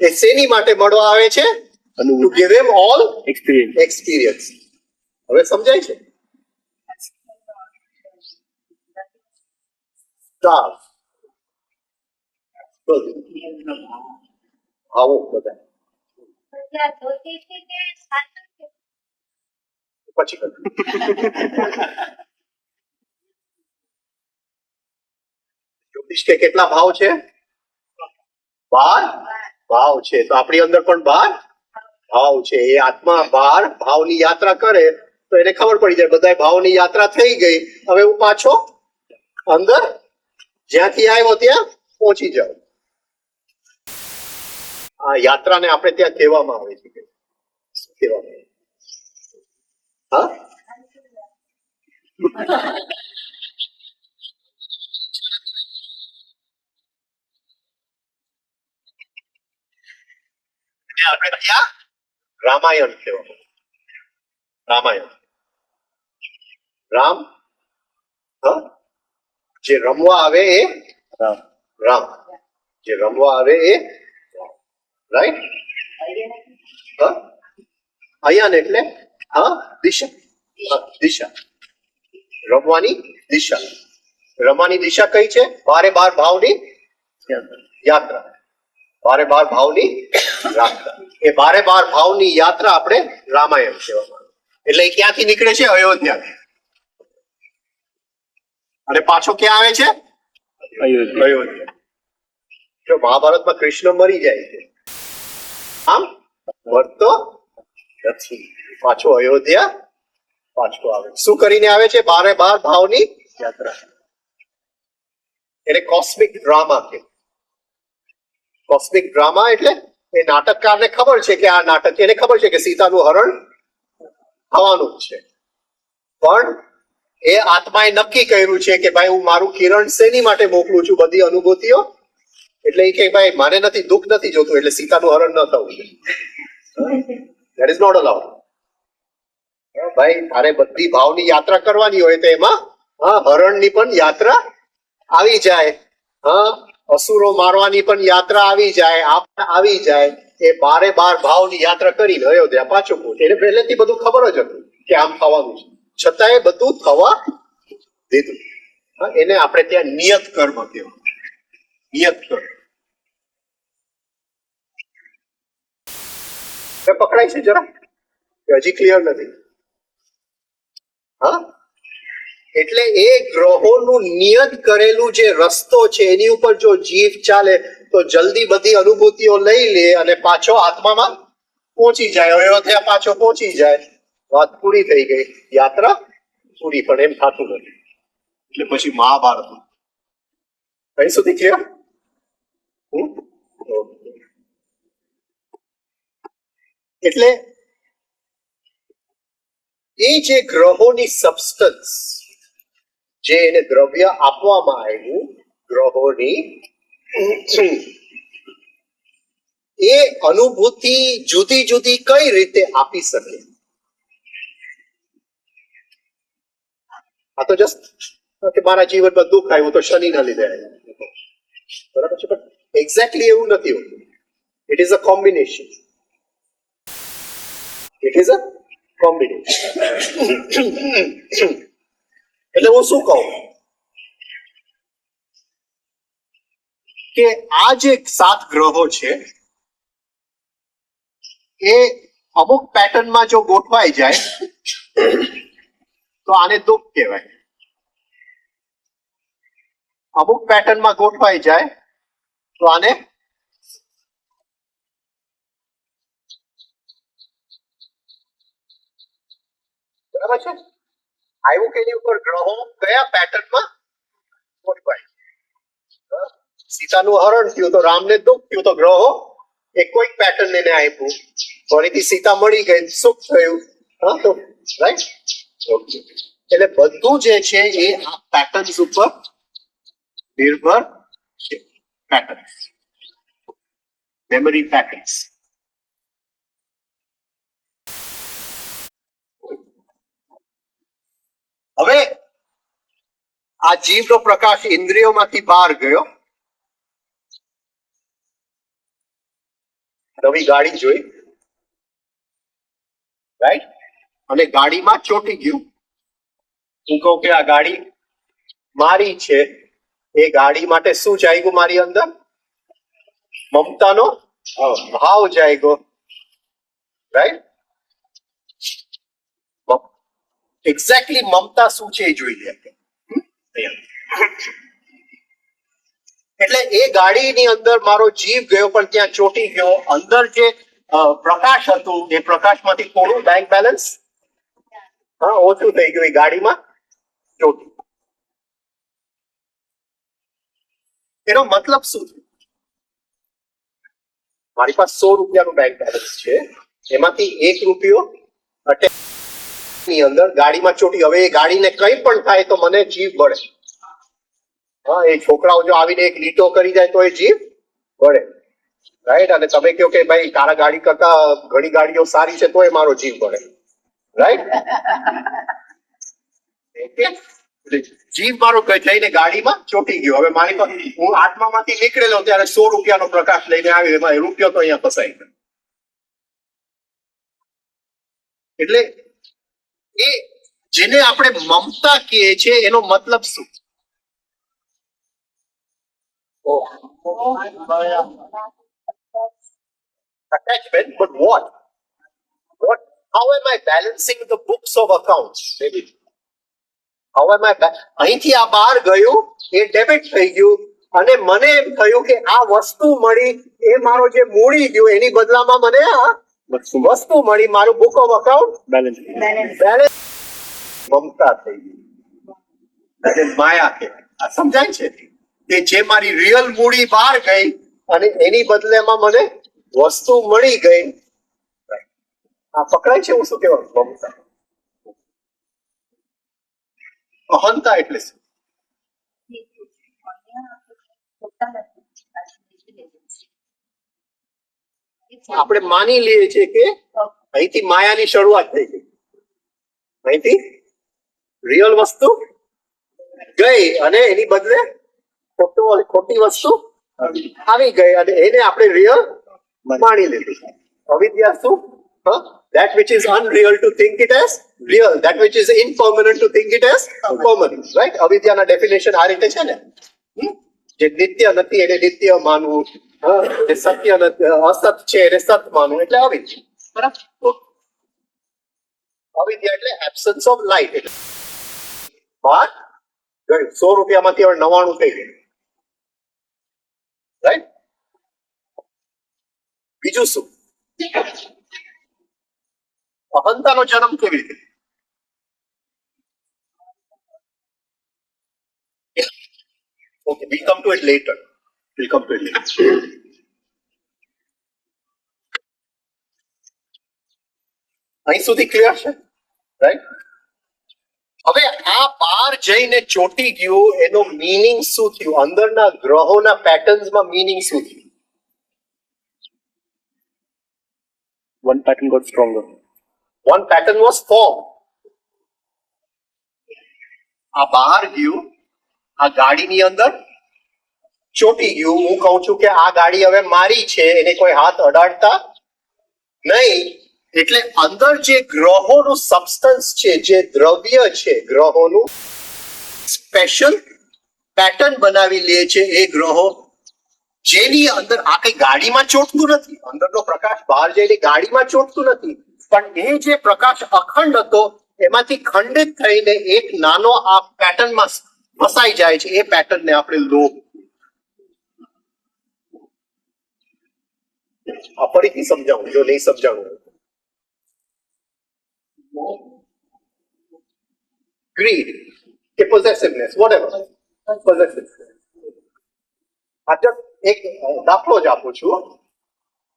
એ શેની માટે મળવા આવે છે? ટુ ગિવ હિમ ઓલ એક્સપિરિયન્સ. હવે સમજાય છે? સ્ટાર્સ આવો બધા પછી જ્યોતિષ કે કેટલા ભાવ છે? 12 ભાવ છે. તો આપણી અંદર પણ 12 ભાવ છે. એ આત્મા 12 ભાવની યાત્રા કરે તો એને ખબર પડી જાય બધા ભાવની યાત્રા થઈ ગઈ, હવે હું પાછો અંદર જ્યાંથી આવ્યો ત્યાં પહોંચી જાઉં. આ યાત્રાને આપણે ત્યાં કહેવામાં આવે છે કે શું કહેવામાં આવે? હા, આપણે ત્યાં રામાયણ કહેવામાં. રામાયણ, રામ, જે રમવા આવે એ રામ, જે રમવા આવે એ રાઈટ. અયન એટલે દિશા. દિશા, રમવાની દિશા. રમવાની દિશા કઈ છે? 12 ભાવની યાત્રા. 12 ભાવની યાત્રા. એ 12 ભાવની યાત્રા આપણે રામાયણ કહેવામાં. એટલે એ ક્યાંથી નીકળે છે? અયોધ્યા. અને પાછો ક્યાં આવે છે? અયોધ્યા. જો મહાભારતમાં કૃષ્ણ મરી જાય છે, આમ મરતો નથી, પાછો અયોધ્યા પાછો આવે. શું કરીને આવે છે? 12 ભાવની યાત્રા. એને કોસ્મિક ડ્રામા કે. કોસ્મિક ડ્રામા એટલે એ નાટકકારને ખબર છે કે આ નાટક, એને ખબર છે કે સીતાનું હરણ થવાનું જ છે, પણ એ આત્માએ નક્કી કર્યું છે કે ભાઈ હું મારું કિરણ શેની માટે મોકલું છું? બધી અનુભૂતિઓ. એટલે એ કે ભાઈ મારે નથી, દુઃખ નથી જોતું, એટલે સીતાનું હરણ ન થવું જોઈએ. That is not allowed. ભાઈ તારે બધી ભાવની યાત્રા કરવાની હોય તો એમાં હરણની પણ યાત્રા આવી જાય, અસુરો મારવાની પણ યાત્રા આવી જાય, આવી જાય. એ 12 ભાવની યાત્રા કરીને અયોધ્યા પાછો પહોંચે. એને પહેલેથી બધું ખબર જ હતું કે આમ થવાનું છે, છતાં એ બધું થવા દીધું. એને આપણે ત્યાં નિયત કર્મ કહેવાય. નિયત કરો. હવે પકડાય છે જરા કે હજી ક્લિયર નથી? હા, એટલે એ ગ્રહોનું નિયત કરેલું જે રસ્તો છે એની ઉપર જો જીવ ચાલે તો જલ્દી બધી અનુભૂતિઓ લઈ લે અને પાછો આત્મામાં પહોંચી જાય, અયોધ્યા પાછો પહોંચી જાય. વાત પૂરી થઈ ગઈ, યાત્રા પૂરી. પણ એમ થતું નથી, એટલે પછી મહાભારત કઈ સુધી ક્લિયર? એટલે એ જે ગ્રહોની સબસ્ટન્સ, જે એને દ્રવ્ય આપવામાં આવ્યું, ગ્રહોની એ અનુભૂતિ જુદી જુદી કઈ રીતે આપી શકે? આ તો જસ્ટ કે મારા જીવનમાં દુઃખ આવ્યું તો શનિના લીધે આવ્યું, બરાબર છે, પણ એક્ઝેક્ટલી એવું નથી હોતું. It is a combination. It is a combination. એટલે હું શું કહું કે આ જે 7 ગ્રહો છે એ અમુક પેટર્નમાં જો ગોઠવાઈ જાય તો આને દુઃખ કહેવાય. અમુક પેટર્નમાં ગોઠવાઈ જાય તો આને બરાબર છે. આવ્યું કે એની ઉપર ગ્રહો કયા પેટર્નમાં ગોઠવાય. સીતાનું હરણ થયું તો રામને દુઃખ થયું તો ગ્રહો એક કોઈક પેટર્ન એને આપ્યું, ફરીથી સીતા મળી ગઈ, સુખ થયું. હા, તો રાઈટ. ઓકે, એટલે બધું જે છે એ આ પેટર્ન્સ ઉપર નિર્ભર છે. Patterns, memory patterns. હવે આ જીવનો પ્રકાશ ઇન્દ્રિયોમાંથી બહાર ગયો, નવી ગાડી જોઈ, રાઈટ, અને ગાડીમાં ચોંટી ગયું. હું કહું કે આ ગાડી મારી છે, એ ગાડી માટે શું જાગ્યું મારી અંદર? મમતાનો ભાવ જાગ્યો, રાઈટ. એક્ઝેક્ટલી મમતા શું છે એ જોઈ લે. એટલે એ ગાડીની અંદર મારો જીવ ગયો પણ ત્યાં ચોંટી ગયો. અંદર જે પ્રકાશ હતું એ પ્રકાશમાંથી થોડું બેંક બેલેન્સ ઓછું થઈ ગયું, એ ગાડીમાં ચોંટી. એનો મતલબ શું છે? મારી પાસે 100 રૂપિયાનું બેંક બેલેન્સ છે, એમાંથી 1 રૂપિયો ની અંદર ગાડીમાં ચોટી. હવે એ ગાડીને કંઈ પણ થાય તો મને જીવ બળે. હા, એ છોકરાઓ જો આવીને એક લીટો કરી જાય તો એ જીવ બળે, રાઈટ. અને તમે કહો કે ભાઈ તારા ગાડી કરતા ઘણી ગાડીઓ સારી છે તો એ મારો જીવ બળે, રાઈટ. જીવ મારો જઈને ગાડીમાં ચોટી ગયો. હવે મારી પાસે હું આત્મામાંથી નીકળેલો ત્યારે 100 રૂપિયાનો પ્રકાશ લઈને આવ્યો, એમાં રૂપિયો તો અહીંયા ફસાઈ ગયો. એટલે એ જેને આપણે મમતા કહીએ છીએ એનો મતલબ શું? Attachment, but what? How am I balancing the books of accounts? Maybe. How am I અહીંથી આ બહાર ગયું, એ ડેબિટ થઈ ગયું, અને મને એમ થયું કે આ વસ્તુ મળી, એ મારો જે મૂડી ગયું એની બદલામાં મને આ વસ્તુ મળી, મારું બુક ઓફ અકાઉન્ટ બેલેન્સ. મમતા થઈ ગઈ, માયા કહેવાય. આ સમજાય છે કે જે મારી રિયલ મૂડી બહાર ગઈ અને એની બદલેમાં મને વસ્તુ મળી ગઈ. આ પકડાય છે? હું શું કહેવાનું? મમતા. અહંતા એટલે શું? આપણે માની લઈએ છીએ કે અહીંથી માયાની શરૂઆત થઈ ગઈ, અહીંથી રિયલ વસ્તુ ગઈ અને એની બદલે ખોટી વસ્તુ આવી ગઈ અને એને આપણે રિયલ માની લીધું. અવિદ્યા શું? That which is unreal to think it as real, that which is impermanent to think it as permanent, right? અવિદ્યાના ડેફિનેશન આ રીતે છે ને. જે નિત્ય નથી એને નિત્ય માનવું, જે સત્ય નથી અસત છે એને સત માનવું, એટલે અવિદ્યા. બરાબર. અવિદ્યા એટલે એબ્સન્સ ઓફ લાઈટ. એટલે વાત ગયું 100 રૂપિયામાંથી હવે 99 થઈ ગયું. રાઈટ. બીજું શું? અહંતાનો જન્મ કેવી રીતે? Okay, we'll come to it later. We'll come to it later. અહીં સુધી ક્લિયર છે? રાઈટ. હવે આ બહાર જઈને ચોટી ગયું એનો મીનિંગ શું થયું? અંદરના ગ્રહોના પેટર્ન્સમાં મીનિંગ શું થયું? One pattern got stronger. One pattern was formed. આ બહાર ગયું, આ ગાડીની અંદર ચોટી ગયું. હું કહું છું કે આ ગાડી હવે મારી છે, એને કોઈ હાથ અડાડતા નહીં. એટલે અંદર જે ગ્રહોનું સબસ્ટન્સ છે, જે દ્રવ્ય છે, ગ્રહોનું સ્પેશિયલ પેટર્ન બનાવી લે છે એ ગ્રહો, જેની અંદર આ કઈ ગાડીમાં ચોટતું નથી. અંદરનો પ્રકાશ બહાર જઈને ગાડીમાં ચોટતું નથી, પણ એ જે પ્રકાશ અખંડ હતો એમાંથી ખંડિત થઈને એક નાનો આ પેટર્નમાં ફસાઈ જાય છે. એ પેટર્નને આપણે લોભ. આ ફરીથી સમજાવું જો નહીં સમજાવું. Greed, કે possessiveness, whatever. Possessiveness. એક દાખલો જ આપું છું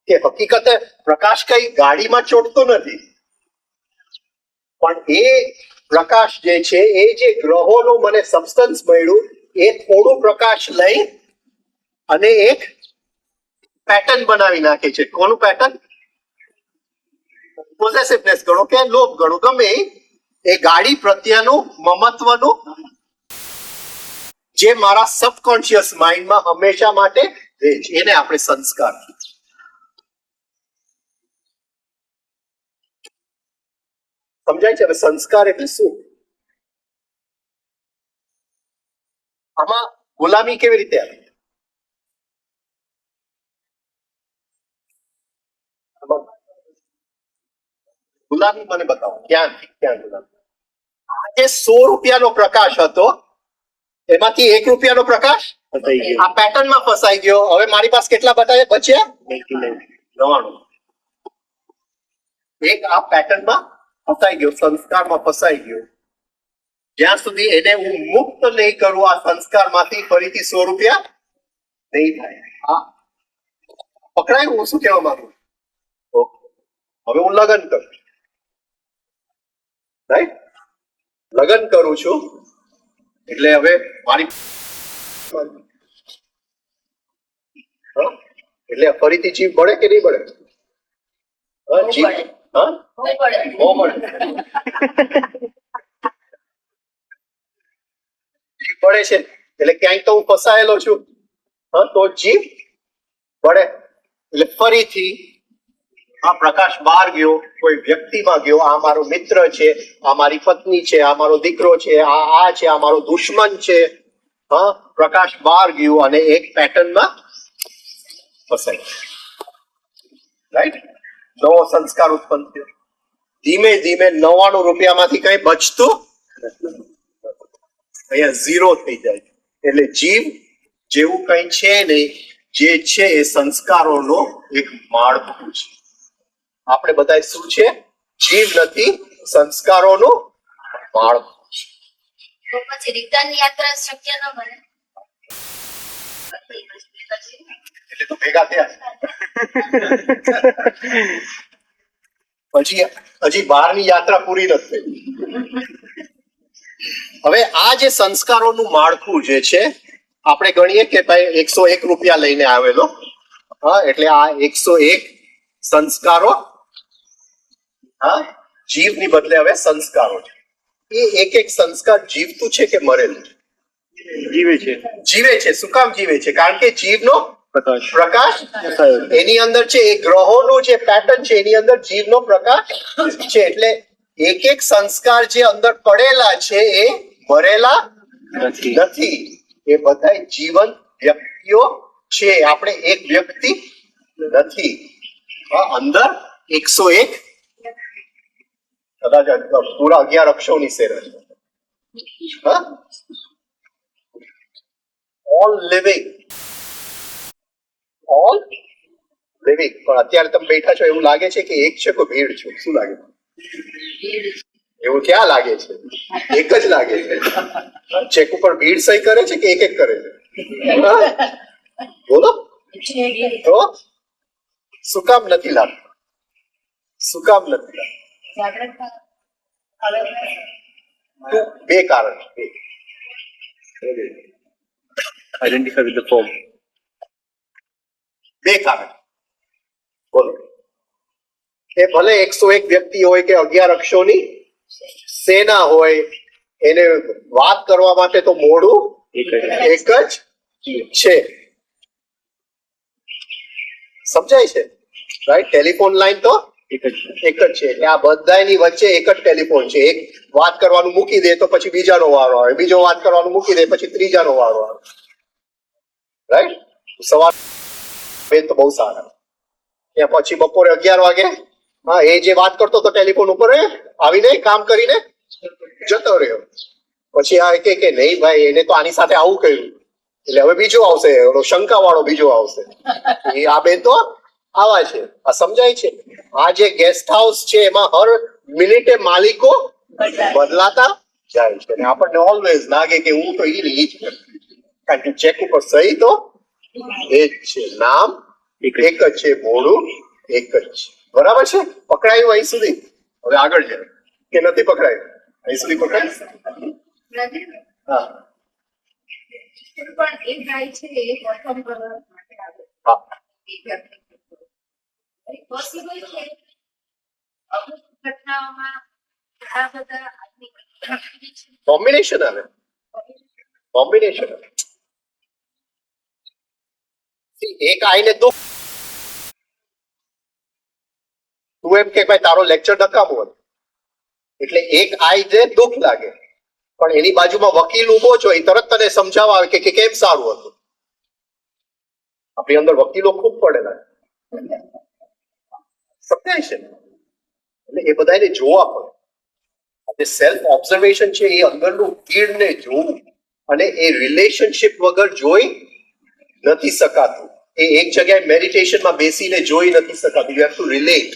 કે હકીકતે પ્રકાશ કઈ ગાડીમાં ચોટતો નથી, પણ એ પ્રકાશ જે છે એ જે ગ્રહોનું મને સબસ્ટન્સ મળ્યું એ થોડું પ્રકાશ લઈ અને એક પેટર્ન બનાવી નાખે છે. કોનું પેટર્ન? પોઝેસિવનેસ ગણો કે લોભ ગણો, ગમે એ ગાડી પ્રત્યેનું મમત્વનું જે મારા સબકોન્શિયસ માઇન્ડમાં હંમેશા માટે રહે છે, એને આપણે સંસ્કાર. સમજાય છે? હવે સંસ્કાર એટલે શું? આમાં ગુલામી કેવી રીતે આવે? ગુલામી મને બતાવો, ક્યાંથી ક્યાં ગુલામી? આજે 100 રૂપિયાનો પ્રકાશ હતો, એમાંથી 1 રૂપિયાનો પ્રકાશ ફસાઈ ગયો. આ પેટર્નમાં ફસાઈ ગયો. હવે મારી પાસે કેટલા બચ્યા? 99. એક આ પેટર્નમાં ફસાઈ ગયો, સંસ્કારમાં ફસાઈ ગયો. જ્યાં સુધી એને હું મુક્ત નહીં કરું આ સંસ્કારમાંથી, ફરીથી 100 રૂપિયા નહીં થાય. હા, પકડાયું? હું શું કહેવા માંગુ? હવે હું લગ્ન કરું, રાઈટ? લગ્ન કરું છું એટલે હવે મારી એટલે ફરીથી જીવ બળે કે નહીં બળે? જીવ બહુ બળે. જીવ બળે છે એટલે ક્યાંય તો હું ફસાયેલો છું, તો જીવ બળે. એટલે ફરીથી આ પ્રકાશ બહાર ગયો, કોઈ વ્યક્તિમાં ગયો. આ મારો મિત્ર છે, આ મારી પત્ની છે, આ મારો દીકરો છે, આ છે, આ મારો દુશ્મન છે. પ્રકાશ બહાર ગયું અને એક પેટર્નમાં ફસાઈ, રાઈટ? નવો સંસ્કાર ઉત્પન્ન થયો. ધીમે ધીમે 99 રૂપિયામાંથી કઈ બચતું અહીંયા 0 થઈ જાય. એટલે જીવ જેવું કઈ છે નહીં, જે છે એ સંસ્કારોનો એક માળખું છે. આપણે બધા શું છે? જીવ નથી, સંસ્કારોનું માળખું છે. તો પછી રિટર્ન યાત્રા શક્ય ન બને. એટલે તો ભેગા થયા. હજી બહારની યાત્રા પૂરી નથી થઈ. હવે આ જે સંસ્કારોનું માળખું જે છે, આપણે ગણીએ કે ભાઈ 101 રૂપિયા લઈને આવેલો, એટલે આ 101 સંસ્કારો જીવની બદલે હવે સંસ્કારો છે. એ એક એક સંસ્કાર જીવતું છે કે મરેલું છે? જીવે છે. જીવે છે. શું કામ જીવે છે? કારણ કે જીવનો પ્રકાશ પ્રકાશ ફસાયો છે. એની અંદર છે. એ ગ્રહોનું જે પેટર્ન છે એની અંદર જીવનો પ્રકાશ છે. એટલે એક એક સંસ્કાર જે અંદર પડેલા છે એ મરેલા નથી. નથી. એ બધા જીવન વ્યક્તિઓ છે, આપણે એક વ્યક્તિ નથી. અંદર 101 કદાચ પૂરા 11 અક્ષરોની શેર છે. ઓલ લિવિંગ પણ અત્યારે તમે બેઠા છો એવું લાગે છે કે એક છે કે ભીડ છો? શું લાગે? એવું ક્યાં લાગે છે? એક જ લાગે છે. ચેક ઉપર ભીડ સહી કરે છે કે એક એક કરે છે? બોલો તો શું કામ નથી લાગતું? શું કામ નથી લાગતું? બે કારણ છે. Identify with the form. બે કારણ. બોલો. એ ભલે 101 વ્યક્તિ હોય કે 11 અક્ષરોની સેના હોય, એને વાત કરવા માટે તો મોઢું એક જ છે. સમજાય છે? રાઈટ? ટેલિફોન લાઈન તો એક જ છે. એટલે આ બધાની વચ્ચે એક જ ટેલિફોન છે. એક વાત કરવાનું મૂકી દે તો પછી બીજાનો વારો આવે, બીજો વાત કરવાનું મૂકી દે પછી ત્રીજાનો વારો આવે. રાઈટ? સવાર તો બહુ સારા. ત્યાં પછી બપોરે 11 વાગે એ જે વાત કરતો તો ટેલિફોન ઉપર આવીને કામ કરીને જતો રહ્યો. પછી આ કે નહીં ભાઈ, એને તો આની સાથે આવું કર્યું, એટલે હવે બીજો આવશે, ઓલો શંકા વાળો બીજો આવશે. આ બેન તો આવા છે. આ સમજાય છે? આ જે ગેસ્ટ હાઉસ છે એમાં હર મિનિટે માલિકો બદલાતા જાય છે. અને આપણને ઓલવેઝ લાગે કે હું તો ઈ જ કરું. કારણ કે ચેક ઉપર સહી તો એ જ છે, નામ એક જ છે, મોઢું એક જ છે. બરાબર છે? પકડાયું અહીં સુધી? હવે આગળ જાય કે નથી પકડાયું? અહીં સુધી પકડાયું? હા પણ એ ગાય છે એ પ્રથમ કરવા માટે આવે હા પોસિબલ છે અમુક ઘટનાઓમાં ઘણા બધા આદમી કોમ્બિનેશન આવે. કોમ્બિનેશન આવે. એક આઈને દુઃખ, તું એમ કે ભાઈ તારો લેક્ચર નકામો હતો, એટલે એક આઈ જે દુઃખ લાગે, પણ એની બાજુમાં વકીલ ઉભો છો, એ તરત તને સમજાવવા આવે કે કેમ સારું હતું. આપણી અંદર વકીલો ખૂબ પડેલા સમજાય છે. એટલે એ બધાને જોવા પડે. અને સેલ્ફ ઓબ્ઝર્વેશન છે એ અંદરનું ફીડને જોવું, અને એ રિલેશનશિપ વગર જોઈ નથી શકાતું. એ એક જગ્યાએ મેડિટેશનમાં બેસીને જોઈ નથી શકાતું. You have to relate.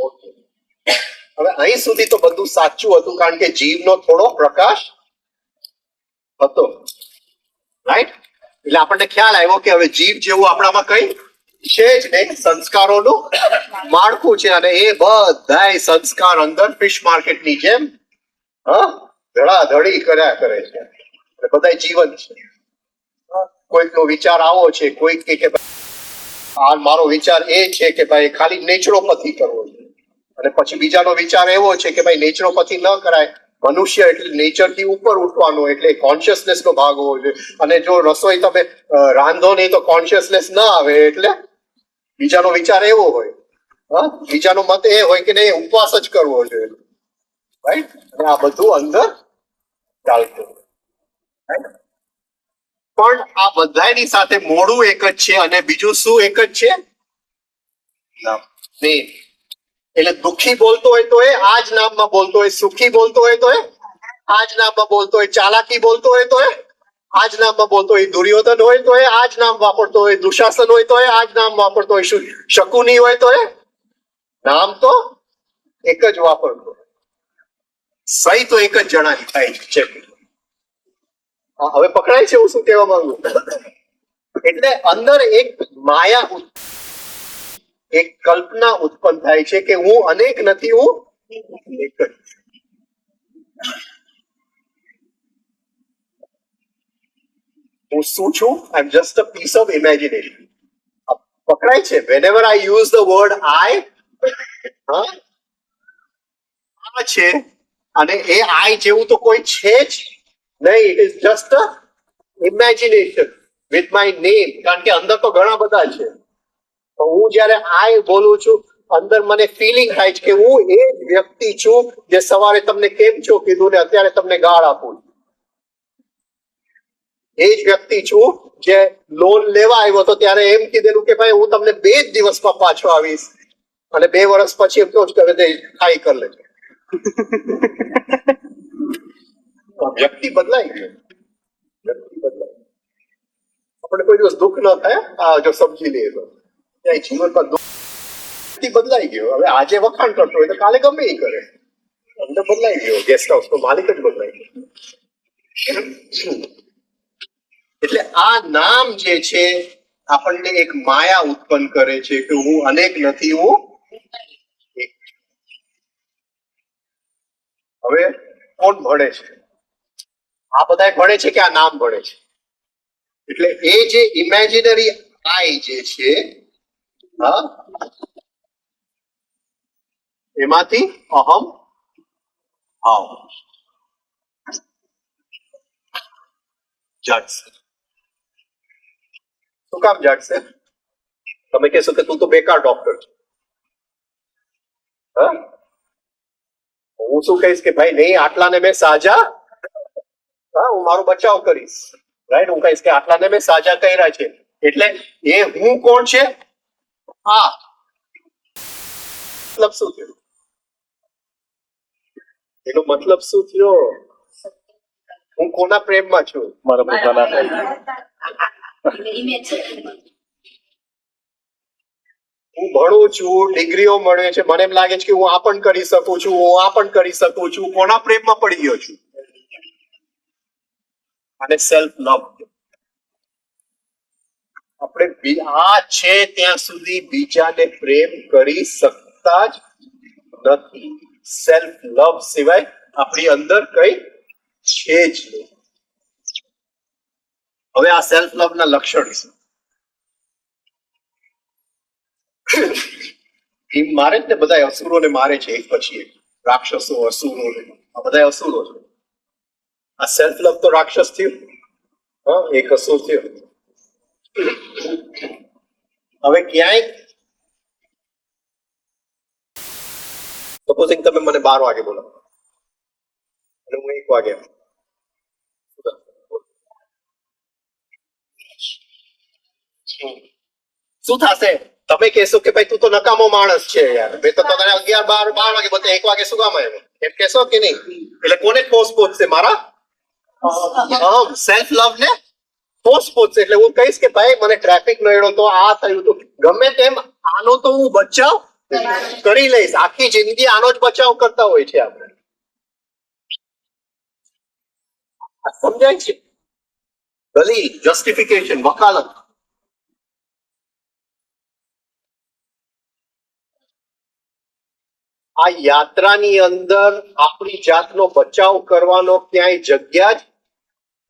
Okay, હવે અહીં સુધી તો બધું સાચું હતું, કારણ કે જીવનો થોડો પ્રકાશ હતો. રાઈટ? એટલે આપણને ખ્યાલ આવ્યો કે હવે જીવ જેવું આપણામાં કઈ છે જ નહીં. સંસ્કારોનું માળખું છે, અને એ બધાય સંસ્કાર અંદર ફિશ માર્કેટની જેમ ધડાધડી કર્યા કરે છે. બધા જીવન છે. કોઈકનો વિચાર આવો છે, કોઈક કે આ મારો વિચાર એ છે કે ભાઈ ખાલી નેચરોપથી કરવો છે, અને પછી બીજાનો વિચાર એવો છે કે ભાઈ નેચરોપથી ન કરાય, મનુષ્ય એટલે નેચર થી ઉપર ઉઠવાનો, એટલે કોન્શિયસનેસ નો ભાગ હોવો જોઈએ. અને જો રસોઈ તમે રાંધો નહીં તો કોન્શિયસનેસ ના આવે, એટલે બીજાનો વિચાર એવો હોય, બીજાનો મત એ હોય કે નહીં ઉપવાસ જ કરવો જોઈએ. રાઈટ? અને આ બધું અંદર ચાલતું. રાઈટ? પણ આ બધાની સાથે મોડું એક જ છે, અને બીજું શું એક જ છે? નામ. એટલે દુઃખી બોલતો હોય તો એ આ જ નામમાં બોલતો હોય, સુખી બોલતો હોય તો એ આ જ નામમાં બોલતો હોય, ચાલાકી બોલતો હોય તો એ આ જ નામમાં બોલતો હોય, દુર્યોધન હોય તો એ આ જ નામ વાપરતો હોય, દુશાસન હોય તો એ આ જ નામ વાપરતો હોય, શકુની હોય તો એ નામ તો એક જ વાપરતો. સહી તો એક જ જણાની થાય છે. હવે પકડાય છે હું શું કહેવા માંગુ? એટલે અંદર એક માયા, એક કલ્પના ઉત્પન્ન થાય છે કે હું અનેક નથી, હું એક જ. હું શું છું? I am just a piece of imagination. પકડાય છે? whenever I use the word I, આ છે, અને એ I જેવું તો કોઈ છે જ નહીં. It is just a imagination with my name. કારણ કે અંદર તો ઘણા બધા છે. તો હું જયારે આઈ બોલું છું, અંદર મને ફિલિંગ થાય છે કે હું એ જ વ્યક્તિ છું જે સવારે તમને કેમ છો કીધું ને અત્યારે તમને ગાળ આપું. એ જ વ્યક્તિ છું જે લોન લેવા આવ્યો હતો ત્યારે એમ કીધેલું કે ભાઈ હું તમને 2 જ દિવસમાં પાછો આવીશ, અને 2 વર્ષ પછી એમ કહું છું કે ખાઈ કરી લેજો. વ્યક્તિ બદલાઈ ગયો, વ્યક્તિ બદલાઈ. આપણે કોઈ દિવસ દુઃખ ન થાય આ જો સમજી લઈએ તો ક્યાંય જીવનમાં વ્યક્તિ બદલાઈ ગયો. હવે આજે વખાણ કરતો હોય તો કાલે ગમે એ કરે. અંદર બદલાઈ ગયો, ગેસ્ટ હાઉસ નો માલિક જ બદલાઈ ગયો. એટલે આ નામ જે છે આપણને એક માયા ઉત્પન્ન કરે છે કે હું અનેક નથી, હું એક. હવે કોણ ભણે છે? આ બધા ભણે છે કે આ નામ ભણે છે? એટલે એ જે ઇમેજિનરી આઈ જે છે, હા, એમાંથી અહમ ભાવ જાગશે. શું કામ જાગશે? તમે કહેશો કે તું તો બેકાર ડોક્ટર છે. હા, હું શું કહીશ કે ભાઈ નહીં, આટલાને મેં સાજા, હા, હું મારો બચાવ કરીશ. રાઈટ, હું કહીશ કે આટલાને મેં સાજા કર્યા છે. એટલે એ હું કોણ છે? હા, મતલબ શું થયો? એનો મતલબ શું થયો? હું કોના પ્રેમમાં છું? મારા પોતાના. હું ભણું છું, ડિગ્રીઓ મળે છે, મને એમ લાગે છે કે હું આ પણ કરી શકું છું, હું આ પણ કરી શકું છું. કોના પ્રેમમાં પડી ગયો છું? અને સેલ્ફ લવ. આપણે આ છે ત્યાં સુધી બીજાને પ્રેમ કરી શકતા જ નથી. સેલ્ફ લવ સિવાય આપણી અંદર કઈ છે જ નહીં. હવે આ સેલ્ફ લવ ના લક્ષણ છે. મારે જ ને બધા અસુરોને મારે છે એક પછી એક. રાક્ષસો, અસુરોને, આ બધા અસુરો છે. આ સેલ્ફ લવ તો રાક્ષસ થયું, હા, એક અસુર થયો. હવે ક્યાંય સપોઝિંગ તમે મને 12 વાગે બોલાવો અને હું 1 વાગે શું થશે? તમે કહેશો કે ભાઈ તું તો નકામો માણસ છે યાર, મેં તો તને 11, 12 વાગે બોલતે 1 વાગે શું કામ આવ્યો? એમ કહેશો કે નહીં? એટલે કોને ફોર્સ પહોંચશે? મારા સેલ્ફ લવ ને ફોર્સ પહોંચશે. એટલે હું કહીશ કે ભાઈ મને ટ્રાફિક નડ્યો તો, આ થયું તો, ગમે તેમ આનો તો હું બચાવ કરી લઈશ. આખી જિંદગી આનો જ બચાવ કરતા હોય છે આપણે. સમજાય છે? દલીલ, જસ્ટિફિકેશન, વકાલત. આ યાત્રાની અંદર આપણી જાતનો બચાવ કરવાનો ક્યાંય જગ્યા જ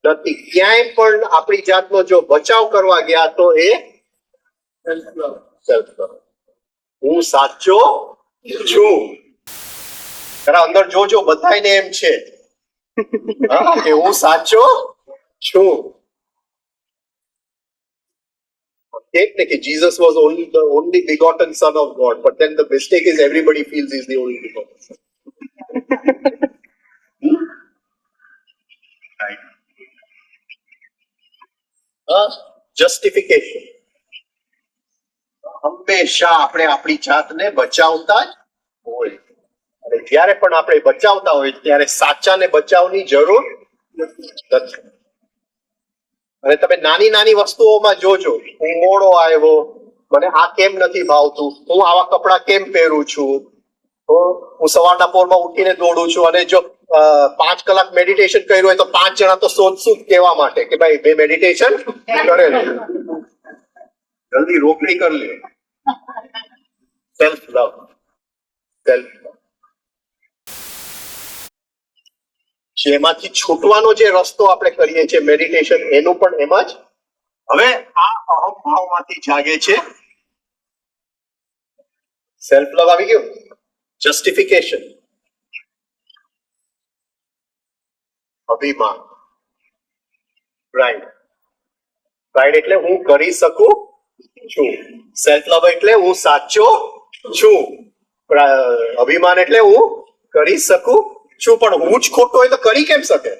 નથી. ક્યાંય પણ આપણી જાતનો જો બચાવ કરવા ગયા તો એ self love. હું સાચો છું. જરા અંદર જોજો, બધાને એમ છે હા કે હું સાચો છું. Take કે Jesus was the only begotten son of God, but then the mistake is everybody feels he's the only begotten son. Right. Justification. હંમેશા આપણે આપણી જાતને બચાવતા જ હોય, અને જ્યારે પણ આપણે બચાવતા હોય ત્યારે સાચાને બચાવની જરૂર નથી. અને તમે નાની નાની વસ્તુઓમાં જોજો, હું મોડો આવ્યો, મને આ કેમ નથી ભાવતું, હું આવા કપડાં કેમ પહેરું છું, હું સવારના પોરમાં ઉઠીને દોડું છું, અને જો 5 કલાક મેડિટેશન કર્યું હોય તો 5 જણા તો શોધશું કહેવા માટે કે ભાઈ બે મેડિટેશન કરેલું. જલ્દી રોકડી કરી લે. Self love, self love. જેમાંથી છૂટવાનો જે રસ્તો આપણે કરીએ છીએ મેડિટેશન, એનું પણ એમ જ. હવે આ અહમભાવમાંથી જાગે છે સેલ્ફ લવ. આવી ગયું જસ્ટિફિકેશન, અભિમાન. પ્રાઇડ, પ્રાઇડ એટલે હું કરી શકું છું. સેલ્ફ લવ એટલે હું સાચો છું. અભિમાન એટલે હું કરી શકું છું, પણ હું જ ખોટો હોય તો કરી કેમ શકે?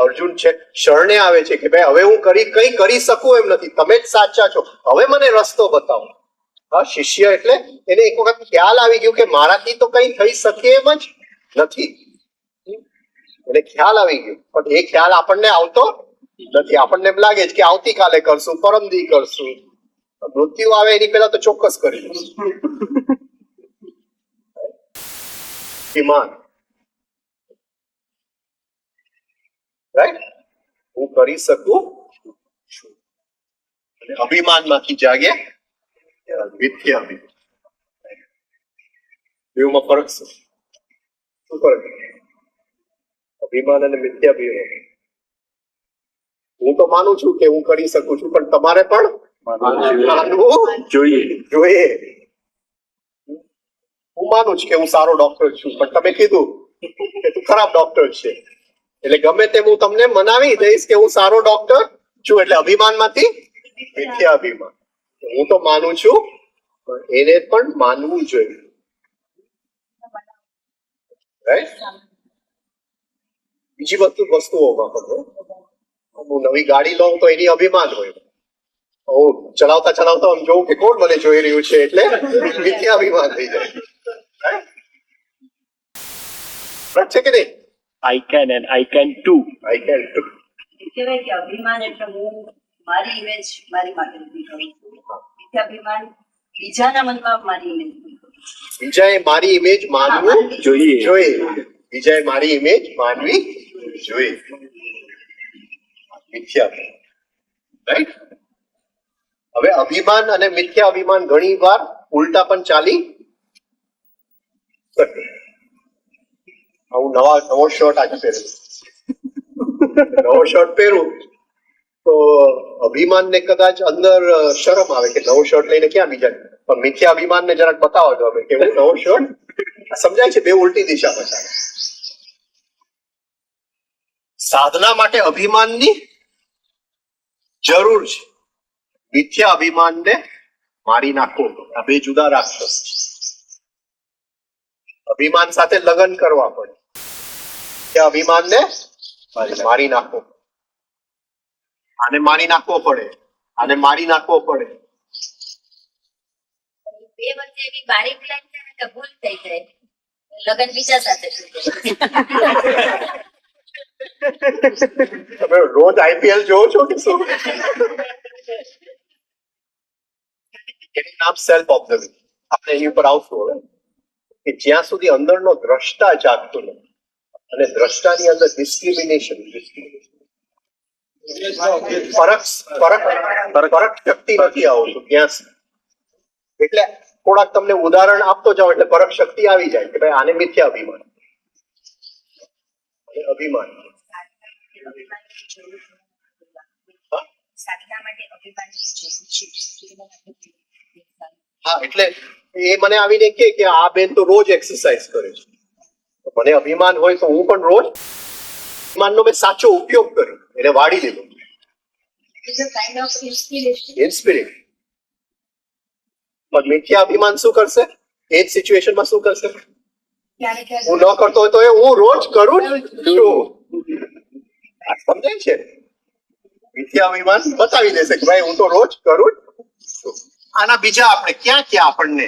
અર્જુન છે શરણે આવે છે કે ભાઈ હવે હું કઈ કરી શકું એમ નથી, તમે જ સાચા છો, હવે મને રસ્તો બતાવો. હા, શિષ્ય એટલે એને એક વખત ખ્યાલ આવી ગયો કે મારાથી તો કઈ થઈ શકે એમ જ નથી. એને ખ્યાલ આવી ગયો, પણ એ ખ્યાલ આપણને આવતો નથી. આપણને એમ લાગે છે કે આવતીકાલે કરશું, પરમદી કરશું, મૃત્યુ આવે એની પહેલા તો ચોક્કસ કરી દઈશું. અભિમાન, રાઈટ, હું કરી શકું છું. અને અભિમાનમાંથી જાગે મિથ્યા અભિમાન. બેવમાં ફરક છે. શું ફરક? અભિમાન અને મિથ્યા અભિમાન. હું તો માનું છું કે હું કરી શકું છું, પણ તમારે પણ માનવું જોઈએ. હું માનું છું કે હું સારો ડોક્ટર છું, પણ તમે કીધું કે તું ખરાબ ડોક્ટર છે, એટલે ગમે તેમ હું તમને મનાવી દઈશ કે હું સારો ડોક્ટર છું. એટલે અભિમાનમાંથી મિથ્યા અભિમાન. હું તો માનું છું, પણ એને પણ માનવું જોઈએ. રાઈટ? બીજી વસ્તુઓમાં પણ હું નવી ગાડી લઉં તો એની અભિમાન હોય. હું ચલાવતા આમ જોઉં કે કોણ મને જોઈ રહ્યું છે, એટલે મિથ્યા અભિમાન થઈ જાય. Right છે કે નહીં? I can and I can too. I can too. કહેવાય કે અભિમાન એટલે હું મારી ઇમેજ મારી માટે ઊભી કરું છું. મિથ્યાભિમાન બીજાના મનમાં મારી ઇમેજ ઊભી કરું છું. બીજાએ મારી ઇમેજ માનવું જોઈએ. બીજાએ મારી ઇમેજ માનવી જોઈએ. મિથ્યા, રાઈટ? હવે અભિમાન અને મિથ્યા અભિમાન ઘણી વાર ઉલટા પણ ચાલી શકે. હું નવો શર્ટ આજે પહેરેલો, નવો શર્ટ પહેરું તો અભિમાન ને કદાચ અંદર શરમ આવે કે નવો શર્ટ લઈને ક્યાં બીજા, પણ મિથ્યા અભિમાન ને જરાક બતાવો જો કે હું નવો શર્ટ, સમજાય છે? બે ઉલટી દિશામાં ચાલે. સાધના માટે અભિમાનની જરૂર છે. મિથ્યા અભિમાનને મારી નાખો. આ બે જુદા રાક્ષસ છે. અભિમાન સાથે લગ્ન કરવા પડે. મિથ્યા અભિમાનને મારી નાખો. આને મારી નાખવો પડે, આને મારી નાખવો પડે. બે વચ્ચે એવી બારીક લાઈન છે ને કે ભૂલ થઈ જાય, લગ્ન બીજા સાથે થઈ જાય. તમે રોજ આઈપીએલ જોવો છો કે શું? એનું નામ સેલ્ફ ઓબ્ઝર્વિંગ. આપણે એની ઉપર આવશું હવે કે જ્યાં સુધી અંદરનો દ્રષ્ટા જાગતો નથી અને દ્રષ્ટાની અંદર ડિસ્ક્રિમિનેશન, ફરક શક્તિ નથી આવતું ત્યાં સુધી. એટલે થોડાક તમને ઉદાહરણ આપતો જાઓ એટલે ફરક શક્તિ આવી જાય કે ભાઈ આને મિથ્યા અભિમાન, અભિમાન. સાધના માટે અભિમાનની જરૂર છે. હા, એટલે એ મને આવીને કે આ બેન તો રોજ એક્સરસાઇઝ કરે છે, મને અભિમાન હોય તો હું પણ રોજ અભિમાનનો મેં સાચો ઉપયોગ કર્યો, એને વાળી લીધો. Kind of inspiration. ઇન્સ્પિરેશન. પણ મિથ્યા અભિમાન શું કરશે? એ જ સિચ્યુએશનમાં શું કરશે? હું ન કરતો હોય તો એ હું રોજ કરું છું. સમજાય છે? મિથ્યા અભિમાન બતાવી દેશે કે ભાઈ હું તો રોજ કરું છું. આના બીજા આપણે ક્યાં આપણને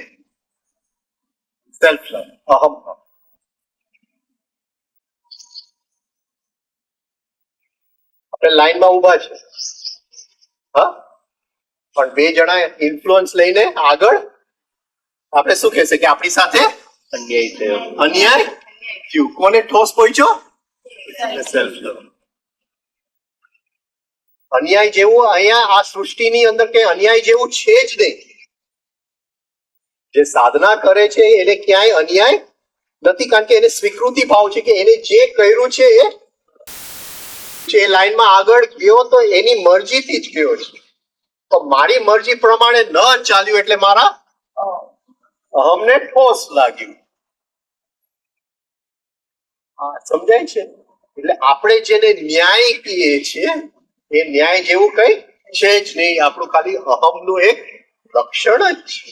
સેલ્ફ લવ, અહમ. આપણે લાઈનમાં ઉભા છે, હા, પણ બે જણા ઇન્ફ્લુઅન્સ લઈને આગળ આપણે શું કહેશે કે આપણી સાથે અન્યાય થયું. કોને ઠોસ પહોંચ્યો? Self love. અન્યાય જેવું અહીંયા આ સૃષ્ટિની અંદર કે અન્યાય જેવું છે જ નહીં. જે સાધના કરે છે એને ક્યાંય અન્યાય નથી, કારણ કે એને સ્વીકૃતિ ભાવ છે કે એને જે કર્યું છે એ લાઈનમાં આગળ ગયો તો એની મરજીથી જ ગયો છે. તો મારી મરજી પ્રમાણે ન ચાલ્યું એટલે મારા અહમને ઠોસ લાગ્યું. હા, સમજાય છે? એટલે આપણે જેને ન્યાય કહીએ છીએ એ ન્યાય જેવું કઈ છે જ નહીં. આપણું ખાલી અહમનું એક લક્ષણ જ છે.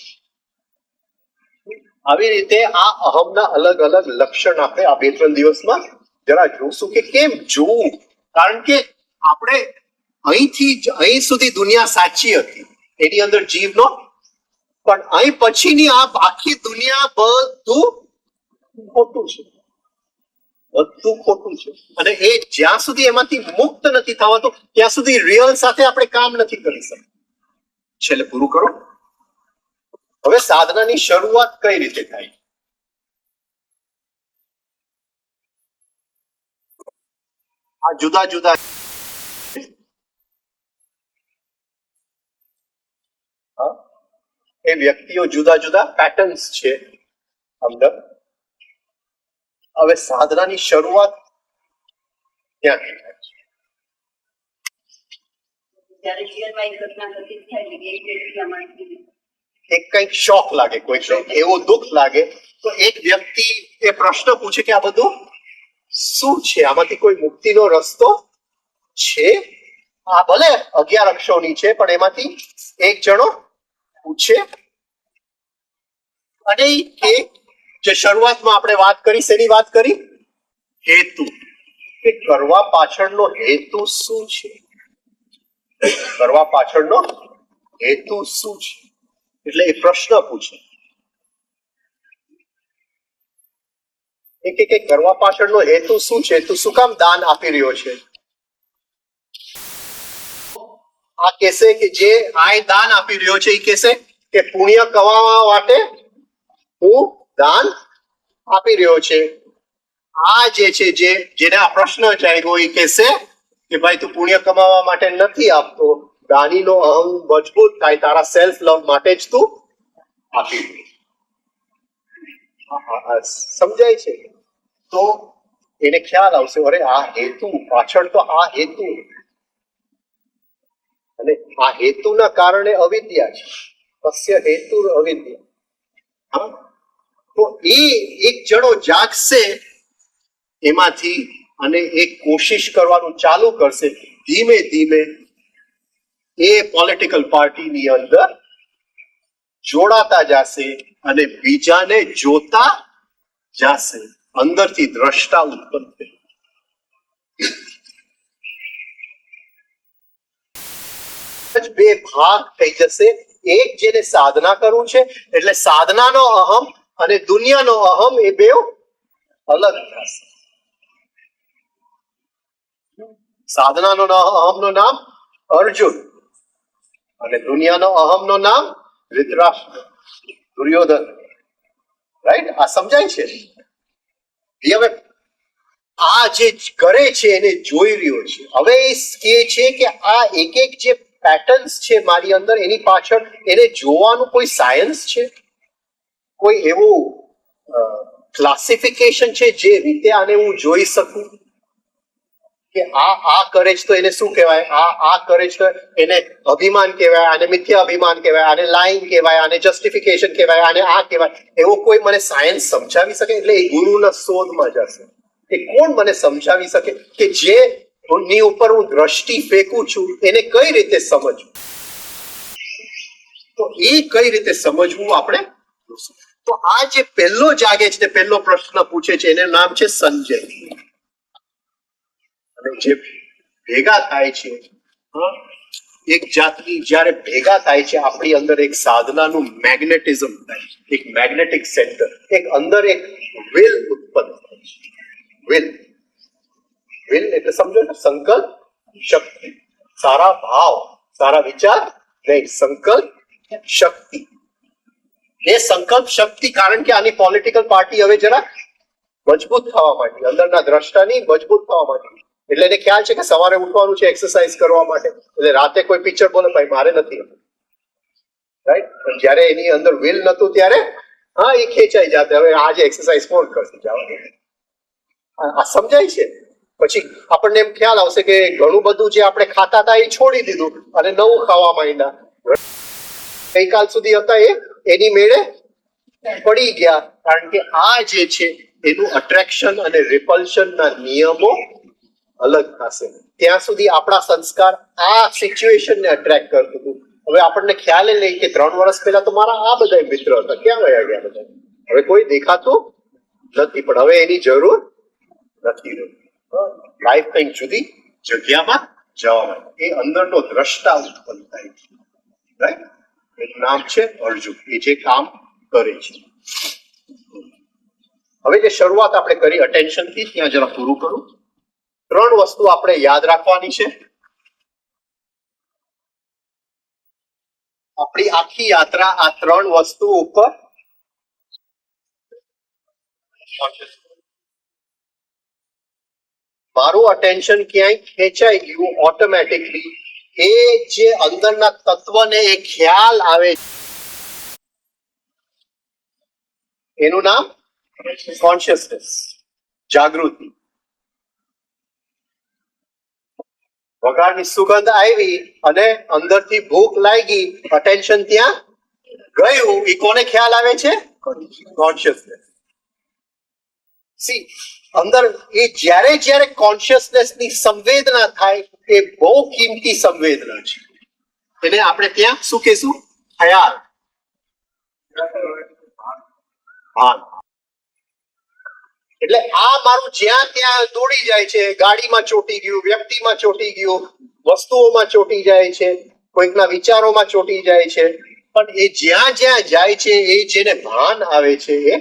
આવી રીતે આ અહમના અલગ અલગ લક્ષણ આપણે આ 2-3 દિવસમાં જરા જોશું કે કેમ જોવું કારણ કે આપણે અહીંથી અહીં સુધી દુનિયા સાચી હતી, એની અંદર જીવનો, પણ અહીં પછીની આ આખી દુનિયા બધું ખોટું છે, બધું ખોટું છે. અને એ જ્યાં સુધી એમાંથી મુક્ત નથી થવાતું ત્યાં સુધી રિયલ સાથે આપણે કામ નથી કરી શકતા. છેલ્લે પૂરું કરો. હવે સાધનાની શરૂઆત કઈ રીતે થાય? આ જુદા જુદા એ વ્યક્તિઓ જુદા જુદા પેટર્ન્સ છે અંદર. હવે સાધનાની શરૂઆત ક્યાંથી થાય છે? જ્યારે જીવનમાં એક ઘટના ઘટિત થાય છે કે એક વ્યક્તિ આમાંથી એક કંઈક શોખ લાગે, કોઈ એવો દુઃખ લાગે તો એક વ્યક્તિ એ પ્રશ્ન પૂછે કે આ બધું શું છે, આમાંથી કોઈ મુક્તિનો રસ્તો છે? આ ભલે 11 અક્ષરોની છે પણ એમાંથી એક જણો પૂછે અને એ જે શરૂઆતમાં આપણે વાત કરી શેની વાત કરી? હેતુ. કે કરવા પાછળનો હેતુ શું છે? કરવા પાછળનો હેતુ શું છે? એટલે એ પ્રશ્ન પૂછે. કે કરવા પાછળનો હેતુ શું છે? તું શું કામ દાન આપી રહ્યો છે? આ કહેશે કે જે આ દાન આપી રહ્યો છે એ કહેશે કે પુણ્ય કમાવા માટે હું દાન આપી રહ્યો છે. આ જે છે જેને આ પ્રશ્ન જાગ્યો એ કહેશે કે ભાઈ તું પુણ્ય કમાવા માટે નથી આપતો, દાનીનો અહં મજબૂત થાય, તારા સેલ્ફ લવ માટે જ તું આપી રહ્યો. સમજાય છે? તો એને ખ્યાલ આવશે અરે આ હેતુ પાછળ તો આ હેતુ, અને આ હેતુના કારણે અવિદ્યા છે. કસ્ય હેતુ અવિદ્યા. તો એ એક જણો જાગશે એમાંથી અને એક કોશિશ કરવાનું ચાલુ કરશે. ધીમે ધીમે એ પોલિટિકલ પાર્ટીની અંદર જોડાતા જશે અને બીજાને જોતા જશે. અંદરથી દ્રષ્ટા ઉત્પન્ન થઈ. બે ભાગ થઈ જશે. એક જેને સાધના કરવું છે એટલે સાધનાનો અહમ અને દુનિયાનો અહમ એ બે અલગ થશે. સાધનાનો અહમનું નામ અર્જુન અને દુનિયાનો અહમનું નામ ધૃતરાષ્ટ્ર, દુર્યોધન. રાઈટ? આ સમજાય છે? હવે આ જે કરે છે એને જોઈ રહ્યો છે. હવે એ કહે છે કે આ એક એક જે પેટર્ન્સ છે મારી અંદર એની પાછળ એને જોવાનું કોઈ સાયન્સ છે, કોઈ એવું ક્લાસિફિકેશન છે જે રીતે આને હું જોઈ શકું કે આ કરે છે તો એને શું કહેવાય, આ કરે છે તો એને અભિમાન કહેવાય, આને મિથ્યા અભિમાન કહેવાય, આને લાઈંગ કહેવાય, આને જસ્ટિફિકેશન કહેવાય, આને આ કહેવાય. એવો કોઈ મને સાયન્સ સમજાવી શકે? એટલે એ ગુરુના શોધમાં જશે કે કોણ મને સમજાવી શકે કે જે ની ઉપર હું દ્રષ્ટિ ફેંકું છું એને કઈ રીતે સમજવું. તો એ કઈ રીતે સમજવું આપણે. તો આ જે પહેલો જાગે છે, પહેલો પ્રશ્ન પૂછે છે, એનું નામ છે સંજય. અને જે ભેગા થાય છે, એક જાતની જ્યારે ભેગા થાય છે આપણી અંદર એક સાધનાનું મેગ્નેટિઝમ થાય છે, એક મેગ્નેટિક સેન્ટર, એક અંદર એક વિલ ઉત્પન્ન થાય છે. વિલ એટલે સમજો ને, સંકલ્પ શક્તિ, સારા ભાવ, સારા વિચાર નહીં, સંકલ્પ શક્તિ. એ સંકલ્પ શક્તિ, કારણ કે આની પોલિટિકલ પાર્ટી હવે જરા મજબૂત થવા માંડી, અંદરના દ્રષ્ટાની મજબૂત થવા માંડી. એટલે એને ખ્યાલ છે કે સવારે ઉઠવાનું છે એક્સરસાઇઝ કરવા માટે, એટલે રાતે કોઈ પિક્ચર બોલે ભાઈ મારે નથી, રાઈટ? પણ જયારે એની અંદર વિલ નતું ત્યારે હા એ ખેંચાઈ જાતે, હવે આજે એક્સરસાઇઝ કોણ કરશે જવાની. આ સમજાય છે? પછી આપણને એમ ખ્યાલ આવશે કે ઘણું બધું જે આપણે ખાતા હતા એ છોડી દીધું અને નવું ખાવા માંડ્યા. ગઈકાલ સુધી હતા એ એની મેળે પડી ગયા, કારણ કે આ જે છે એનું અટ્રેક્શન અને રિપલ્શન ના નિયમો અલગ થશે. ત્યાં સુધી આપણા સંસ્કાર આ સિચ્યુએશન ને અટ્રેક્ટ કરતું હતું. હવે આપણને ખ્યાલ નહીં કે 3 વર્ષ પહેલા તો મારા આ બધા મિત્ર હતા, ક્યાં વયા ગયા બધા? હવે કોઈ દેખાતું નથી, પણ હવે એની જરૂર નથી. લાઈફ કંઈક જુદી જગ્યામાં જવા માટે એ અંદરનો દ્રષ્ટા ઉત્પન્ન થાય છે, રાઈટ? એનું નામ છે અર્જુન, એ જે કામ કરે છે. હવે જે શરૂઆત આપણે કરી અટેન્શન થી, ત્યાં જરા પૂરું કરું. 3 વસ્તુ આપણે યાદ રાખવાની છે. આપણી આખી યાત્રા આ 3 વસ્તુ ઉપર મારું અટેન્શન ક્યાંય ખેંચાઈ ગયું ઓટોમેટિકલી, એ જે અંદરના તત્વને એ ખ્યાલ આવે, એનું નામ કોન્શિયસનેસ, જાગૃતિ. વઘારની સુગંધ આવી અને અંદરથી ભૂખ લાગી, અટેન્શન ત્યાં ગયું, એ કોને ખ્યાલ આવે છે? કોન્શિયસનેસ. સી, અંદર એ જ્યારે કોન્શિયસનેસ ની સંવેદના થાય, એ બહુ કિંમતી સંવેદના છે. એને આપણે ત્યાં શું કહેશું? ખ્યાલ, ભાન. એટલે આ મારું જ્યાં ત્યાં દોડી જાય છે, ગાડીમાં ચોંટી ગયું, વ્યક્તિમાં ચોંટી ગયું, વસ્તુઓમાં ચોંટી જાય છે, કોઈકના વિચારોમાં ચોંટી જાય છે, પણ એ જ્યાં જાય છે, એ જેને ભાન આવે છે એ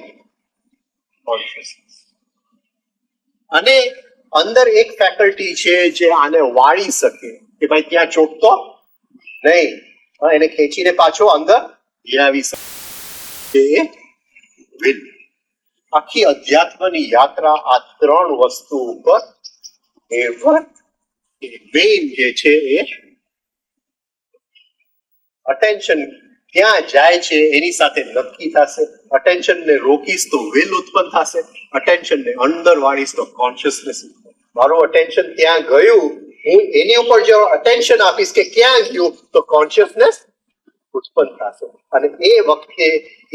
કોન્શિયસનેસ. અને અંદર એક ફેકલ્ટી છે જે આને વાળી શકે કે ભાઈ ત્યાં ચોંટતો નહીં, એને ખેંચીને પાછો અંદર લાવી શકે, એ વિલ. આખી અધ્યાત્મની યાત્રા આ 3 વસ્તુ ઉપર મેઇન જે છે એ અટેન્શન ક્યાં જાય છે એની સાથે નક્કી થશે. અટેન્શન ને રોકીશ તો વિલ ઉત્પન્ન થશે, અટેન્શન ને અંદર વાળીશ તો કોન્શિયસનેસ. મારું અટેન્શન ત્યાં ગયું, હું એની ઉપર જો અટેન્શન આપીશ કે ક્યાં ગયું, તો કોન્શિયસનેસ ઉત્પન્ન થશે. અને એ વખતે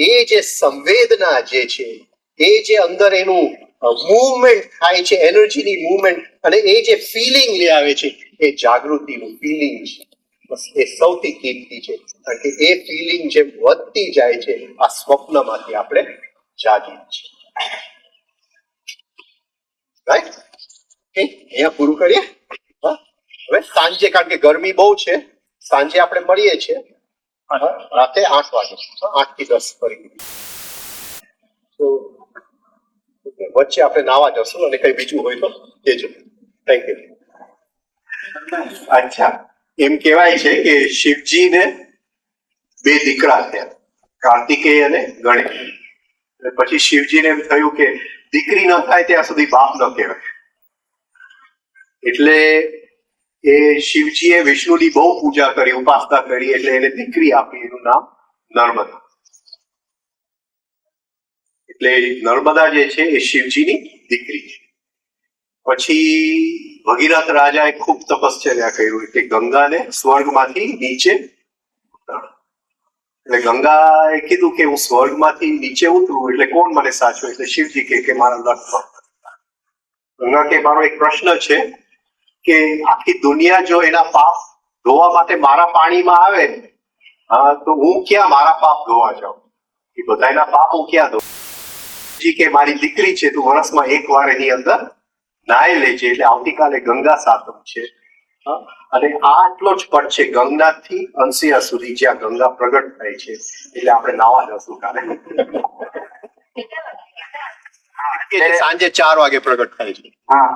એ જે સંવેદના જે છે, એ જે અંદર એનું મૂવમેન્ટ થાય છે, એનર્જીની મૂવમેન્ટ, અને એ જે ફિલિંગ લે આવે છે, એ જાગૃતિનું ફિલિંગ છે. બસ એ સૌથી કિંમતી છે, કારણ કે એ ફિલિંગ જે વધતી જાય છે, આ સ્વપ્નમાંથી આપણે જાગીએ છીએ. રાઈટ? અહીંયા પૂરું કરીએ. હવે સાંજે, કારણ કે ગરમી બહુ છે, સાંજે આપણે મળીએ છીએ રાતે 8 વાગે, 8 થી 10 ફરી. તો વચ્ચે આપણે નાવા જશું, અને કઈ બીજું હોય તો કહેજો. Thank you. અચ્છા, એમ કહેવાય છે કે શિવજીને 2 દીકરા થયા, કાર્તિકેય અને ગણેશ. પછી શિવજીને એમ થયું કે દીકરી ન થાય ત્યાં સુધી બાપ ન કહેવાય, એટલે એ શિવજીએ વિષ્ણુની બહુ પૂજા કરી, ઉપાસના કરી, એટલે એને દીકરી આપી, એનું નામ નર્મદા. એટલે નર્મદા જે છે એ શિવજીની દીકરી છે. પછી ભગીરથ રાજાએ ખૂબ તપશ્ચર્યા કર્યું, એટલે ગંગાને સ્વર્ગમાંથી નીચે ઉતાર્યા. એટલે ગંગાએ કીધું કે હું સ્વર્ગમાંથી નીચે ઉતરું એટલે કોણ મને સાચવે? એટલે શિવજી કે મારા લક્ષ્મણ. ગંગા કે મારો એક પ્રશ્ન છે કે આખી દુનિયા જો એના પાપ ધોવા માટે મારા પાણીમાં આવે, તો હું ક્યાં મારા પાપ ધોવા જાઉં? એ બધાના પાપ હું ક્યાં ધોઉં? કે મારી દીકરી છે, તું વર્ષમાં 1 વાર એની અંદર નાય લેજે. એટલે આવતીકાલે ગંગા સાતમ છે, અને આટલો જ પટ છે ગંગાથી અંશિયા સુધી, જ્યાં ગંગા પ્રગટ થાય છે. એટલે આપણે નાવા જશું કાલે. સાંજે 4 વાગે પ્રગટ થાય છે. હા